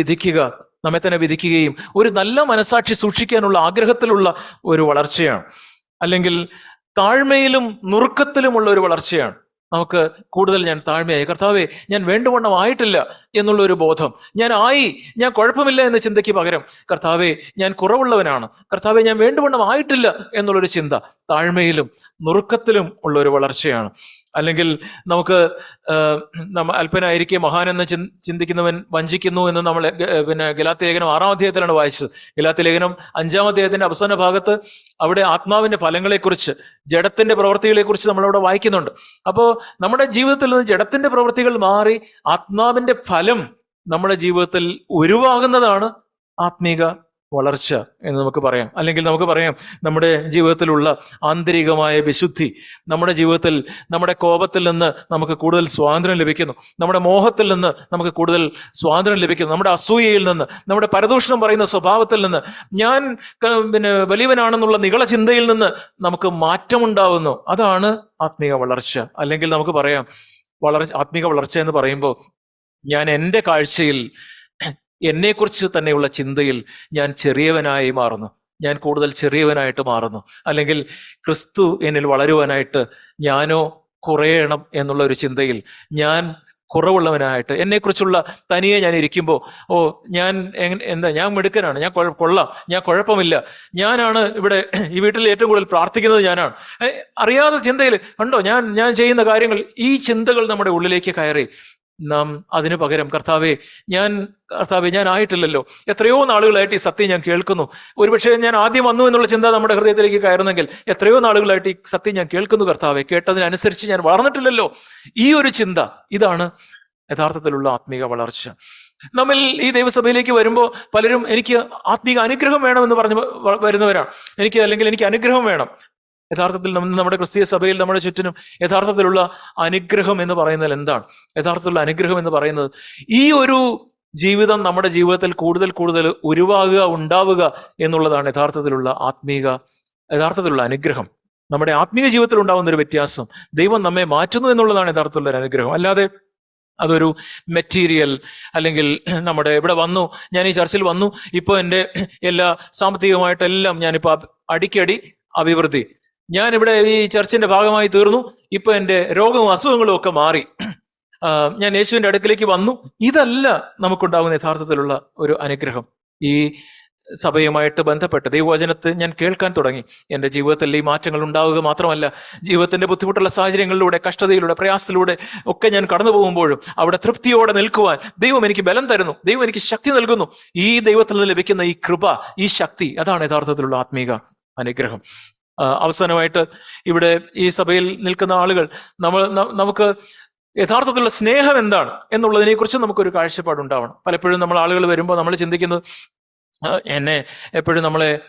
വിധിക്കുകയും ഒരു നല്ല മനസാക്ഷി സൂക്ഷിക്കാനുള്ള ആഗ്രഹത്തിലുള്ള ഒരു വളർച്ചയാണ്. അല്ലെങ്കിൽ താഴ്മയിലും നുറുക്കത്തിലുമുള്ള ഒരു വളർച്ചയാണ്. നമുക്ക് കൂടുതൽ ഞാൻ താഴ്മയായി, കർത്താവെ ഞാൻ വേണ്ടുവണ്ണം ആയിട്ടില്ല എന്നുള്ള ഒരു ബോധം, ഞാൻ കുഴപ്പമില്ല എന്ന ചിന്തയ്ക്ക് പകരം കർത്താവെ ഞാൻ കുറവുള്ളവനാണ്, കർത്താവെ ഞാൻ വേണ്ടുവണ്ണം ആയിട്ടില്ല എന്നുള്ളൊരു ചിന്ത താഴ്മയിലും നുറുക്കത്തിലും ഉള്ള ഒരു വളർച്ചയാണ്. അല്ലെങ്കിൽ നമുക്ക് അല്പനായിരിക്കെ മഹാനെന്ന് ചിന്തിക്കുന്നവൻ വഞ്ചിക്കുന്നു എന്ന് നമ്മൾ ഗലാത്യ ലേഖനം 6-ാം അധ്യായത്തിലാണ് വായിച്ചത്. ഗലാത്യ ലേഖനം 5-ാം അധ്യായത്തിന്റെ അവസാന ഭാഗത്ത് അവിടെ ആത്മാവിന്റെ ഫലങ്ങളെക്കുറിച്ച്, ജഡത്തിന്റെ പ്രവൃത്തികളെക്കുറിച്ച് നമ്മളവിടെ വായിക്കുന്നുണ്ട്. അപ്പോ നമ്മുടെ ജീവിതത്തിൽ നിന്ന് ജഡത്തിന്റെ പ്രവൃത്തികൾ മാറി ആത്മാവിന്റെ ഫലം നമ്മുടെ ജീവിതത്തിൽ ഉരുവാകുന്നതാണ് ആത്മീക വളർച്ച എന്ന് നമുക്ക് പറയാം. അല്ലെങ്കിൽ നമുക്ക് പറയാം, നമ്മുടെ ജീവിതത്തിലുള്ള ആന്തരികമായ വിശുദ്ധി, നമ്മുടെ ജീവിതത്തിൽ നമ്മുടെ കോപത്തിൽ നിന്ന് നമുക്ക് കൂടുതൽ സ്വാതന്ത്ര്യം ലഭിക്കുന്നു, നമ്മുടെ മോഹത്തിൽ നിന്ന് നമുക്ക് കൂടുതൽ സ്വാതന്ത്ര്യം ലഭിക്കുന്നു, നമ്മുടെ അസൂയയിൽ നിന്ന്, നമ്മുടെ പരദൂഷണം പറയുന്ന സ്വഭാവത്തിൽ നിന്ന്, ഞാൻ വലിയവനാണെന്നുള്ള നിഗള ചിന്തയിൽ നിന്ന് നമുക്ക് മാറ്റമുണ്ടാവുന്നു. അതാണ് ആത്മീക വളർച്ച. അല്ലെങ്കിൽ നമുക്ക് പറയാം, ആത്മീക വളർച്ച എന്ന് പറയുമ്പോൾ ഞാൻ എൻ്റെ കാഴ്ചയിൽ, എന്നെക്കുറിച്ച് തന്നെയുള്ള ചിന്തയിൽ ഞാൻ ചെറിയവനായി മാറുന്നു, ഞാൻ കൂടുതൽ ചെറിയവനായിട്ട് മാറുന്നു. അല്ലെങ്കിൽ ക്രിസ്തു എന്നിൽ വളരുവാനായിട്ട് ഞാനോ കുറയണം എന്നുള്ള ഒരു ചിന്തയിൽ ഞാൻ കുറവുള്ളവനായിട്ട്, എന്നെക്കുറിച്ചുള്ള തനിയെ ഞാൻ ഇരിക്കുമ്പോൾ, ഞാൻ ഞാൻ മിടുക്കനാണ്, ഞാൻ കൊള്ളാം, ഞാൻ കുഴപ്പമില്ല, ഞാനാണ് ഇവിടെ ഈ വീട്ടിൽ ഏറ്റവും കൂടുതൽ പ്രാർത്ഥിക്കുന്നത് ഞാനാണ്, അറിയാതെ ചിന്തയിൽ കണ്ടോ ഞാൻ ചെയ്യുന്ന കാര്യങ്ങൾ, ഈ ചിന്തകൾ നമ്മുടെ ഉള്ളിലേക്ക് കയറി നാം അതിനു പകരം കർത്താവെ ഞാൻ ആയിട്ടില്ലല്ലോ, എത്രയോ നാളുകളായിട്ട് ഈ സത്യം ഞാൻ കേൾക്കുന്നു, ഒരുപക്ഷെ ഞാൻ ആദ്യം വന്നു എന്നുള്ള ചിന്ത നമ്മുടെ ഹൃദയത്തിലേക്ക് കയറുന്നെങ്കിൽ എത്രയോ നാളുകളായിട്ട് ഈ സത്യം ഞാൻ കേൾക്കുന്നു കർത്താവെ, കേട്ടതിനനുസരിച്ച് ഞാൻ വളർന്നിട്ടില്ലല്ലോ, ഈ ഒരു ചിന്ത, ഇതാണ് യഥാർത്ഥത്തിലുള്ള ആത്മീക വളർച്ച. നമ്മിൽ ഈ ദൈവസഭയിലേക്ക് വരുമ്പോൾ പലരും എനിക്ക് ആത്മീക അനുഗ്രഹം വേണമെന്ന് പറഞ്ഞു വരുന്നവരാണ്. എനിക്ക് അനുഗ്രഹം വേണം. യഥാർത്ഥത്തിൽ നമ്മുടെ ക്രിസ്തീയ സഭയിൽ നമ്മുടെ ചുറ്റിനും യഥാർത്ഥത്തിലുള്ള അനുഗ്രഹം എന്ന് പറയുന്നത് എന്താണ്? യഥാർത്ഥത്തിലുള്ള അനുഗ്രഹം എന്ന് പറയുന്നത് ഈ ഒരു ജീവിതം നമ്മുടെ ജീവിതത്തിൽ കൂടുതൽ കൂടുതൽ ഉണ്ടാവുക എന്നുള്ളതാണ് യഥാർത്ഥത്തിലുള്ള അനുഗ്രഹം. നമ്മുടെ ആത്മീയ ജീവിതത്തിൽ ഉണ്ടാകുന്ന ഒരു വ്യത്യാസം, ദൈവം നമ്മെ മാറ്റുന്നു എന്നുള്ളതാണ് യഥാർത്ഥത്തിലുള്ള ഒരു അനുഗ്രഹം. അല്ലാതെ അതൊരു മെറ്റീരിയൽ, അല്ലെങ്കിൽ നമ്മുടെ ഇവിടെ വന്നു, ഞാൻ ഈ ചർച്ചിൽ വന്നു, ഇപ്പൊ എൻ്റെ എല്ലാ സാമ്പത്തികമായിട്ടെല്ലാം ഞാനിപ്പോ അടിക്കടി അഭിവൃദ്ധി, ഞാൻ ഇവിടെ ഈ ചർച്ചിന്റെ ഭാഗമായി തീർന്നു, ഇപ്പൊ എൻ്റെ രോഗവും അസുഖങ്ങളും ഒക്കെ മാറി, ഞാൻ യേശുവിന്റെ അടുക്കിലേക്ക് വന്നു, ഇതല്ല നമുക്കുണ്ടാകുന്ന യഥാർത്ഥത്തിലുള്ള ഒരു അനുഗ്രഹം. ഈ സഭയുമായിട്ട് ബന്ധപ്പെട്ട് ദൈവവചനത്തെ ഞാൻ കേൾക്കാൻ തുടങ്ങി, എൻ്റെ ജീവിതത്തിൽ ഈ മാറ്റങ്ങൾ ഉണ്ടാവുക മാത്രമല്ല, ജീവിതത്തിന്റെ ബുദ്ധിമുട്ടുള്ള സാഹചര്യങ്ങളിലൂടെ, കഷ്ടതയിലൂടെ, പ്രയാസത്തിലൂടെ ഒക്കെ ഞാൻ കടന്നു പോകുമ്പോഴും അവിടെ തൃപ്തിയോടെ നിൽക്കുവാൻ ദൈവം എനിക്ക് ബലം തരുന്നു, ദൈവം എനിക്ക് ശക്തി നൽകുന്നു. ഈ ദൈവത്തിൽ നിന്ന് ലഭിക്കുന്ന ഈ കൃപ, ഈ ശക്തി, അതാണ് യഥാർത്ഥത്തിലുള്ള ആത്മീക അനുഗ്രഹം. അവസാനമായിട്ട് ഇവിടെ ഈ സഭയിൽ നിൽക്കുന്ന ആളുകൾ നമുക്ക് യഥാർത്ഥത്തിലുള്ള സ്നേഹം എന്താണ് എന്നുള്ളതിനെ കുറിച്ച് നമുക്കൊരു കാഴ്ചപ്പാടുണ്ടാവണം. പലപ്പോഴും നമ്മൾ ആളുകൾ വരുമ്പോൾ നമ്മൾ ചിന്തിക്കുന്നത്, എന്നെ എപ്പോഴും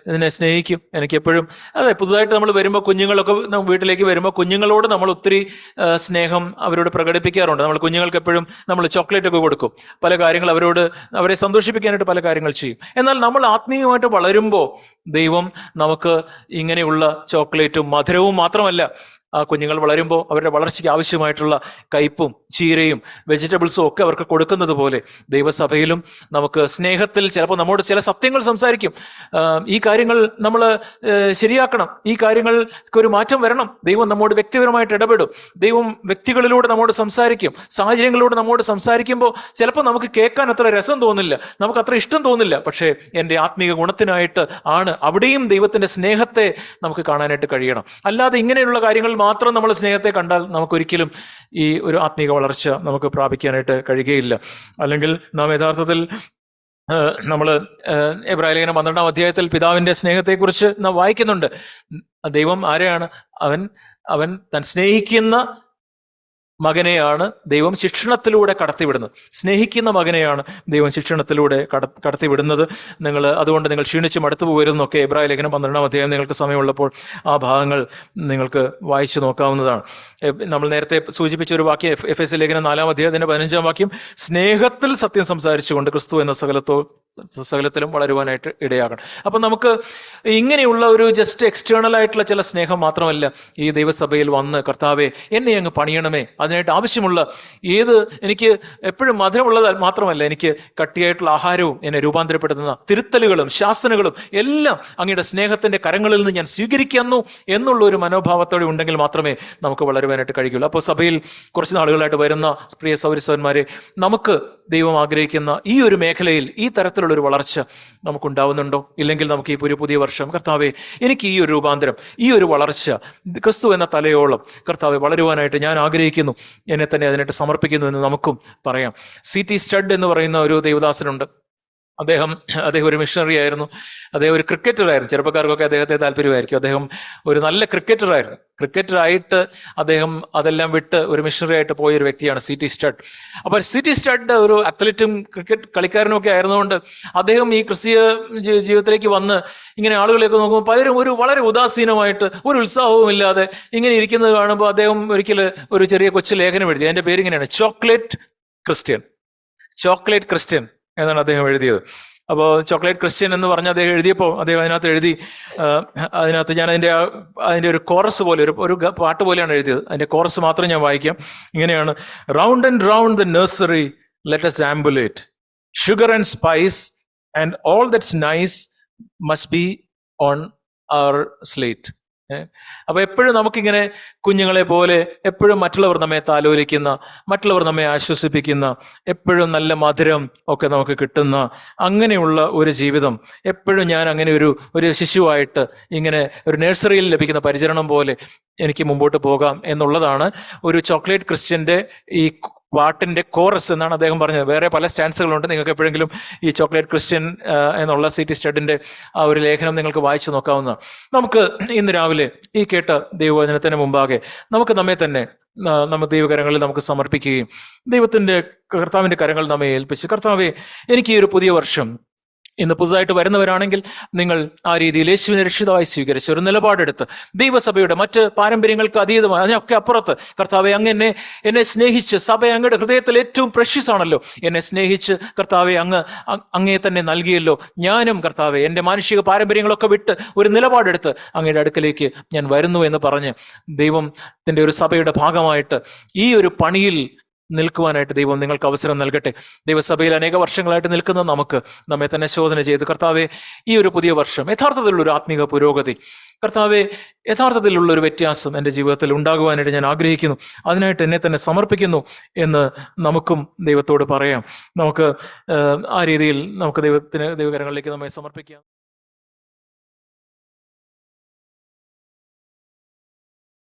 ഇതിനെ സ്നേഹിക്കും, എനിക്ക് എപ്പോഴും അതെ. പുതുതായിട്ട് നമ്മൾ വരുമ്പോൾ കുഞ്ഞുങ്ങളൊക്കെ വീട്ടിലേക്ക് വരുമ്പോൾ കുഞ്ഞുങ്ങളോട് നമ്മൾ ഒത്തിരി സ്നേഹം അവരോട് പ്രകടിപ്പിക്കാറുണ്ട്. നമ്മൾ കുഞ്ഞുങ്ങൾക്ക് എപ്പോഴും നമ്മൾ ചോക്ലേറ്റ് ഒക്കെ കൊടുക്കും, പല കാര്യങ്ങൾ അവരെ സന്തോഷിപ്പിക്കാനായിട്ട് പല കാര്യങ്ങൾ ചെയ്യും. എന്നാൽ നമ്മൾ ആത്മീയമായിട്ട് വളരുമ്പോൾ ദൈവം നമുക്ക് ഇങ്ങനെയുള്ള ചോക്ലേറ്റും മധുരവും മാത്രമല്ല, ആ കുഞ്ഞുങ്ങൾ വളരുമ്പോൾ അവരുടെ വളർച്ചയ്ക്ക് ആവശ്യമായിട്ടുള്ള കയ്പും ചീരയും വെജിറ്റബിൾസും ഒക്കെ അവർക്ക് കൊടുക്കുന്നത് പോലെ ദൈവസഭയിലും നമുക്ക് സ്നേഹത്തിൽ ചിലപ്പോൾ നമ്മോട് ചില സത്യങ്ങൾ സംസാരിക്കും. ഈ കാര്യങ്ങൾ നമ്മൾ ശരിയാക്കണം, ഈ കാര്യങ്ങൾക്ക് ഒരു മാറ്റം വരണം. ദൈവം നമ്മോട് വ്യക്തിപരമായിട്ട് ഇടപെടും, ദൈവം വ്യക്തികളിലൂടെ നമ്മോട് സംസാരിക്കും, സാഹചര്യങ്ങളിലൂടെ നമ്മോട് സംസാരിക്കുമ്പോൾ ചിലപ്പോൾ നമുക്ക് കേൾക്കാൻ അത്ര രസം തോന്നില്ല, നമുക്ക് അത്ര ഇഷ്ടം തോന്നില്ല. പക്ഷേ എൻ്റെ ആത്മീക ഗുണത്തിനായിട്ട് ആണ്. അവിടെയും ദൈവത്തിന്റെ സ്നേഹത്തെ നമുക്ക് കാണാനായിട്ട് കഴിയണം. അല്ലാതെ ഇങ്ങനെയുള്ള കാര്യങ്ങൾ മാത്രം നമ്മൾ സ്നേഹത്തെ കണ്ടാൽ നമുക്കൊരിക്കലും ഈ ഒരു ആത്മീക വളർച്ച നമുക്ക് പ്രാപിക്കാനായിട്ട് കഴിയുകയില്ല. അല്ലെങ്കിൽ നാം യഥാർത്ഥത്തിൽ നമ്മൾ എബ്രായ ലേഖനം 12-ാം അധ്യായത്തിൽ പിതാവിന്റെ സ്നേഹത്തെക്കുറിച്ച് നാം വായിക്കുന്നുണ്ട്. ദൈവം ആരെയാണ്? അവൻ താൻ സ്നേഹിക്കുന്ന മകനെയാണ് ദൈവം ശിക്ഷണത്തിലൂടെ കടത്തിവിടുന്നത്. സ്നേഹിക്കുന്ന മകനെയാണ് ദൈവം ശിക്ഷണത്തിലൂടെ കടത്തിവിടുന്നത്. അതുകൊണ്ട് നിങ്ങൾ ക്ഷീണിച്ച് മടുത്തു പോകരുതെന്നൊക്കെ എബ്രായ ലേഖനം 12-ാം അധ്യായം നിങ്ങൾക്ക് സമയമുള്ളപ്പോൾ ആ ഭാഗങ്ങൾ നിങ്ങൾക്ക് വായിച്ചു നോക്കാവുന്നതാണ്. നമ്മൾ നേരത്തെ സൂചിപ്പിച്ച ഒരു വാക്യം എഫെസ്യ ലേഖനം 4-ാം അധ്യായത്തിന്റെ 15-ാം വാക്യം, സ്നേഹത്തിൽ സത്യം സംസാരിച്ചുകൊണ്ട് ക്രിസ്തു എന്ന സകലത്തിലും വളരുവാനായിട്ട് ഇടയാകണം. അപ്പൊ നമുക്ക് ഇങ്ങനെയുള്ള ഒരു ജസ്റ്റ് എക്സ്റ്റേണൽ ആയിട്ടുള്ള ചില സ്നേഹം മാത്രമല്ല, ഈ ദൈവസഭയിൽ വന്ന് കർത്താവെ എന്നെ അങ്ങ് പണിയണമേ, അതിനായിട്ട് ആവശ്യമുള്ള എനിക്ക് എപ്പോഴും മധുരമുള്ളത് മാത്രമല്ല, എനിക്ക് കട്ടിയായിട്ടുള്ള ആഹാരവും എന്നെ രൂപാന്തരപ്പെടുത്തുന്ന തിരുത്തലുകളും ശാസനകളും എല്ലാം അങ്ങയുടെ സ്നേഹത്തിന്റെ കരങ്ങളിൽ നിന്ന് ഞാൻ സ്വീകരിക്കുന്നു എന്നുള്ള ഒരു മനോഭാവത്തോടെ ഉണ്ടെങ്കിൽ മാത്രമേ നമുക്ക് വളരുവാനായിട്ട് കഴിയുള്ളൂ. അപ്പോൾ സഭയിൽ കുറച്ച് നാളുകളായിട്ട് വരുന്ന പ്രിയ സൗരസവന്മാരെ, നമുക്ക് ദൈവം ആഗ്രഹിക്കുന്ന ഈ ഒരു മേഖലയിൽ ഈ തരത്തിലുള്ള ഒരു വളർച്ച നമുക്കുണ്ടാവുന്നുണ്ടോ? ഇല്ലെങ്കിൽ നമുക്ക് ഈ പുതിയ വർഷം കർത്താവെ എനിക്ക് ഈ ഒരു രൂപാന്തരം, ഈ ഒരു വളർച്ച ക്രിസ്തു എന്ന തലയോളം കർത്താവെ വളരുവാനായിട്ട് ഞാൻ ആഗ്രഹിക്കുന്നു, എന്നെ തന്നെ അതിനായിട്ട് സമർപ്പിക്കുന്നു എന്ന് നമുക്കും പറയാം. C.T. സ്റ്റഡ് എന്ന് പറയുന്ന ഒരു ദൈവദാസനുണ്ട്. അദ്ദേഹം ഒരു മിഷണറി ആയിരുന്നു. അദ്ദേഹം ഒരു ക്രിക്കറ്ററായിരുന്നു. ചെറുപ്പക്കാർക്കൊക്കെ അദ്ദേഹത്തെ താല്പര്യമായിരിക്കും. അദ്ദേഹം ഒരു നല്ല ക്രിക്കറ്ററായിരുന്നു. ക്രിക്കറ്ററായിട്ട് അദ്ദേഹം അതെല്ലാം വിട്ട് ഒരു മിഷണറി ആയിട്ട് പോയ ഒരു വ്യക്തിയാണ് C.T. സ്റ്റഡ്. അപ്പൊ C.T. സ്റ്റഡ് ഒരു അത്ലറ്റും ക്രിക്കറ്റ് കളിക്കാരനും ഒക്കെ ആയിരുന്നുകൊണ്ട് അദ്ദേഹം ഈ ക്രിസ്തീയ ജീവിതത്തിലേക്ക് വന്ന് ഇങ്ങനെ ആളുകളെയൊക്കെ നോക്കുമ്പോൾ പലരും വളരെ ഉദാസീനമായിട്ട് ഒരു ഉത്സാഹവും ഇല്ലാതെ ഇങ്ങനെ ഇരിക്കുന്നത് കാണുമ്പോൾ അദ്ദേഹം ഒരിക്കൽ ഒരു ചെറിയ കൊച്ചു ലേഖനം എഴുതി. അതിന്റെ പേര് ഇങ്ങനെയാണ്, ചോക്ലേറ്റ് ക്രിസ്ത്യൻ എന്നാണ് അദ്ദേഹം എഴുതിയത്. അപ്പോൾ ചോക്ലേറ്റ് ക്രിസ്ത്യൻ എന്ന് പറഞ്ഞ് അദ്ദേഹം എഴുതിയപ്പോൾ അദ്ദേഹം അതിനകത്ത് ഞാൻ അതിന്റെ ഒരു കോറസ് പോലെ ഒരു പാട്ട് പോലെയാണ് എഴുതിയത്. അതിന്റെ കോറസ് മാത്രം ഞാൻ വായിക്കാം. ഇങ്ങനെയാണ്: round and round the nursery let us ambulate, sugar and spice and all that's nice must be on our slate. അപ്പൊ എപ്പോഴും നമുക്കിങ്ങനെ കുഞ്ഞുങ്ങളെ പോലെ എപ്പോഴും മറ്റുള്ളവർ നമ്മെ താലോലിക്കുന്ന, മറ്റുള്ളവർ നമ്മെ ആശ്വസിപ്പിക്കുന്ന, എപ്പോഴും നല്ല മധുരം ഒക്കെ നമുക്ക് കിട്ടുന്ന അങ്ങനെയുള്ള ഒരു ജീവിതം, എപ്പോഴും ഞാൻ അങ്ങനെ ഒരു ശിശുവായിട്ട് ഇങ്ങനെ ഒരു നഴ്സറിയിൽ ലഭിക്കുന്ന പരിചരണം പോലെ എനിക്ക് മുമ്പോട്ട് പോകാം എന്നുള്ളതാണ് ഒരു ചോക്ലേറ്റ് ക്രിസ്ത്യന്റെ ഈ പാട്ടിന്റെ കോറസ് എന്നാണ് അദ്ദേഹം പറഞ്ഞത്. വേറെ പല സ്റ്റാൻസുകളുണ്ട്. നിങ്ങൾക്ക് എപ്പോഴെങ്കിലും ഈ ചോക്ലേറ്റ് ക്രിസ്ത്യൻ എന്നുള്ള C.T. സ്റ്റഡിന്റെ ആ ഒരു ലേഖനം നിങ്ങൾക്ക് വായിച്ചു നോക്കാവുന്നതാണ്. നമുക്ക് ഇന്ന് രാവിലെ ഈ കേട്ട ദൈവവചനത്തിന് മുമ്പാകെ നമുക്ക് നമ്മെ തന്നെ ദൈവകരങ്ങളിൽ നമുക്ക് സമർപ്പിക്കുകയും കർത്താവിന്റെ കരങ്ങൾ നമ്മെ ഏൽപ്പിച്ച്, കർത്താവെ എനിക്ക് ഈ ഒരു പുതിയ വർഷം, ഇന്ന് പുതുതായിട്ട് വരുന്നവരാണെങ്കിൽ നിങ്ങൾ ആ രീതിയിൽ യേശുവിനെ രക്ഷിതാവായി സ്വീകരിച്ച് ഒരു നിലപാടെടുത്ത് ദൈവസഭയുടെ മറ്റ് പാരമ്പര്യങ്ങൾക്ക് അതീതമായി അതിനൊക്കെ അപ്പുറത്ത് കർത്താവെ അങ്ങ് എന്നെ സ്നേഹിച്ച്, സഭ അങ്ങയുടെ ഹൃദയത്തിൽ ഏറ്റവും പ്രഷ്യസ് ആണല്ലോ, എന്നെ സ്നേഹിച്ച് കർത്താവെ അങ്ങേ തന്നെ നൽകിയല്ലോ, ഞാനും കർത്താവെ എൻ്റെ മാനുഷിക പാരമ്പര്യങ്ങളൊക്കെ വിട്ട് ഒരു നിലപാടെടുത്ത് അങ്ങയുടെ അടുക്കലേക്ക് ഞാൻ വരുന്നു എന്ന് പറഞ്ഞ് ദൈവത്തിന്റെ ഒരു സഭയുടെ ഭാഗമായിട്ട് ഈ ഒരു പണിയിൽ നിൽക്കുവാനായിട്ട് ദൈവം നിങ്ങൾക്ക് അവസരം നൽകട്ടെ. ദൈവസഭയിൽ അനേക വർഷങ്ങളായിട്ട് നിൽക്കുന്ന നമുക്ക് നമ്മെ തന്നെ ശോധന ചെയ്ത്, കർത്താവെ ഈ ഒരു പുതിയ വർഷം യഥാർത്ഥത്തിലുള്ള ഒരു ആത്മീക പുരോഗതി, കർത്താവെ യഥാർത്ഥത്തിലുള്ള ഒരു വ്യത്യാസം എൻ്റെ ജീവിതത്തിൽ ഉണ്ടാകുവാനായിട്ട് ഞാൻ ആഗ്രഹിക്കുന്നു, അതിനായിട്ട് എന്നെ തന്നെ സമർപ്പിക്കുന്നു എന്ന് നമുക്കും ദൈവത്തോട് പറയാം. നമുക്ക് ആ രീതിയിൽ നമുക്ക് ദൈവകരങ്ങളിലേക്ക് നമ്മെ സമർപ്പിക്കാം.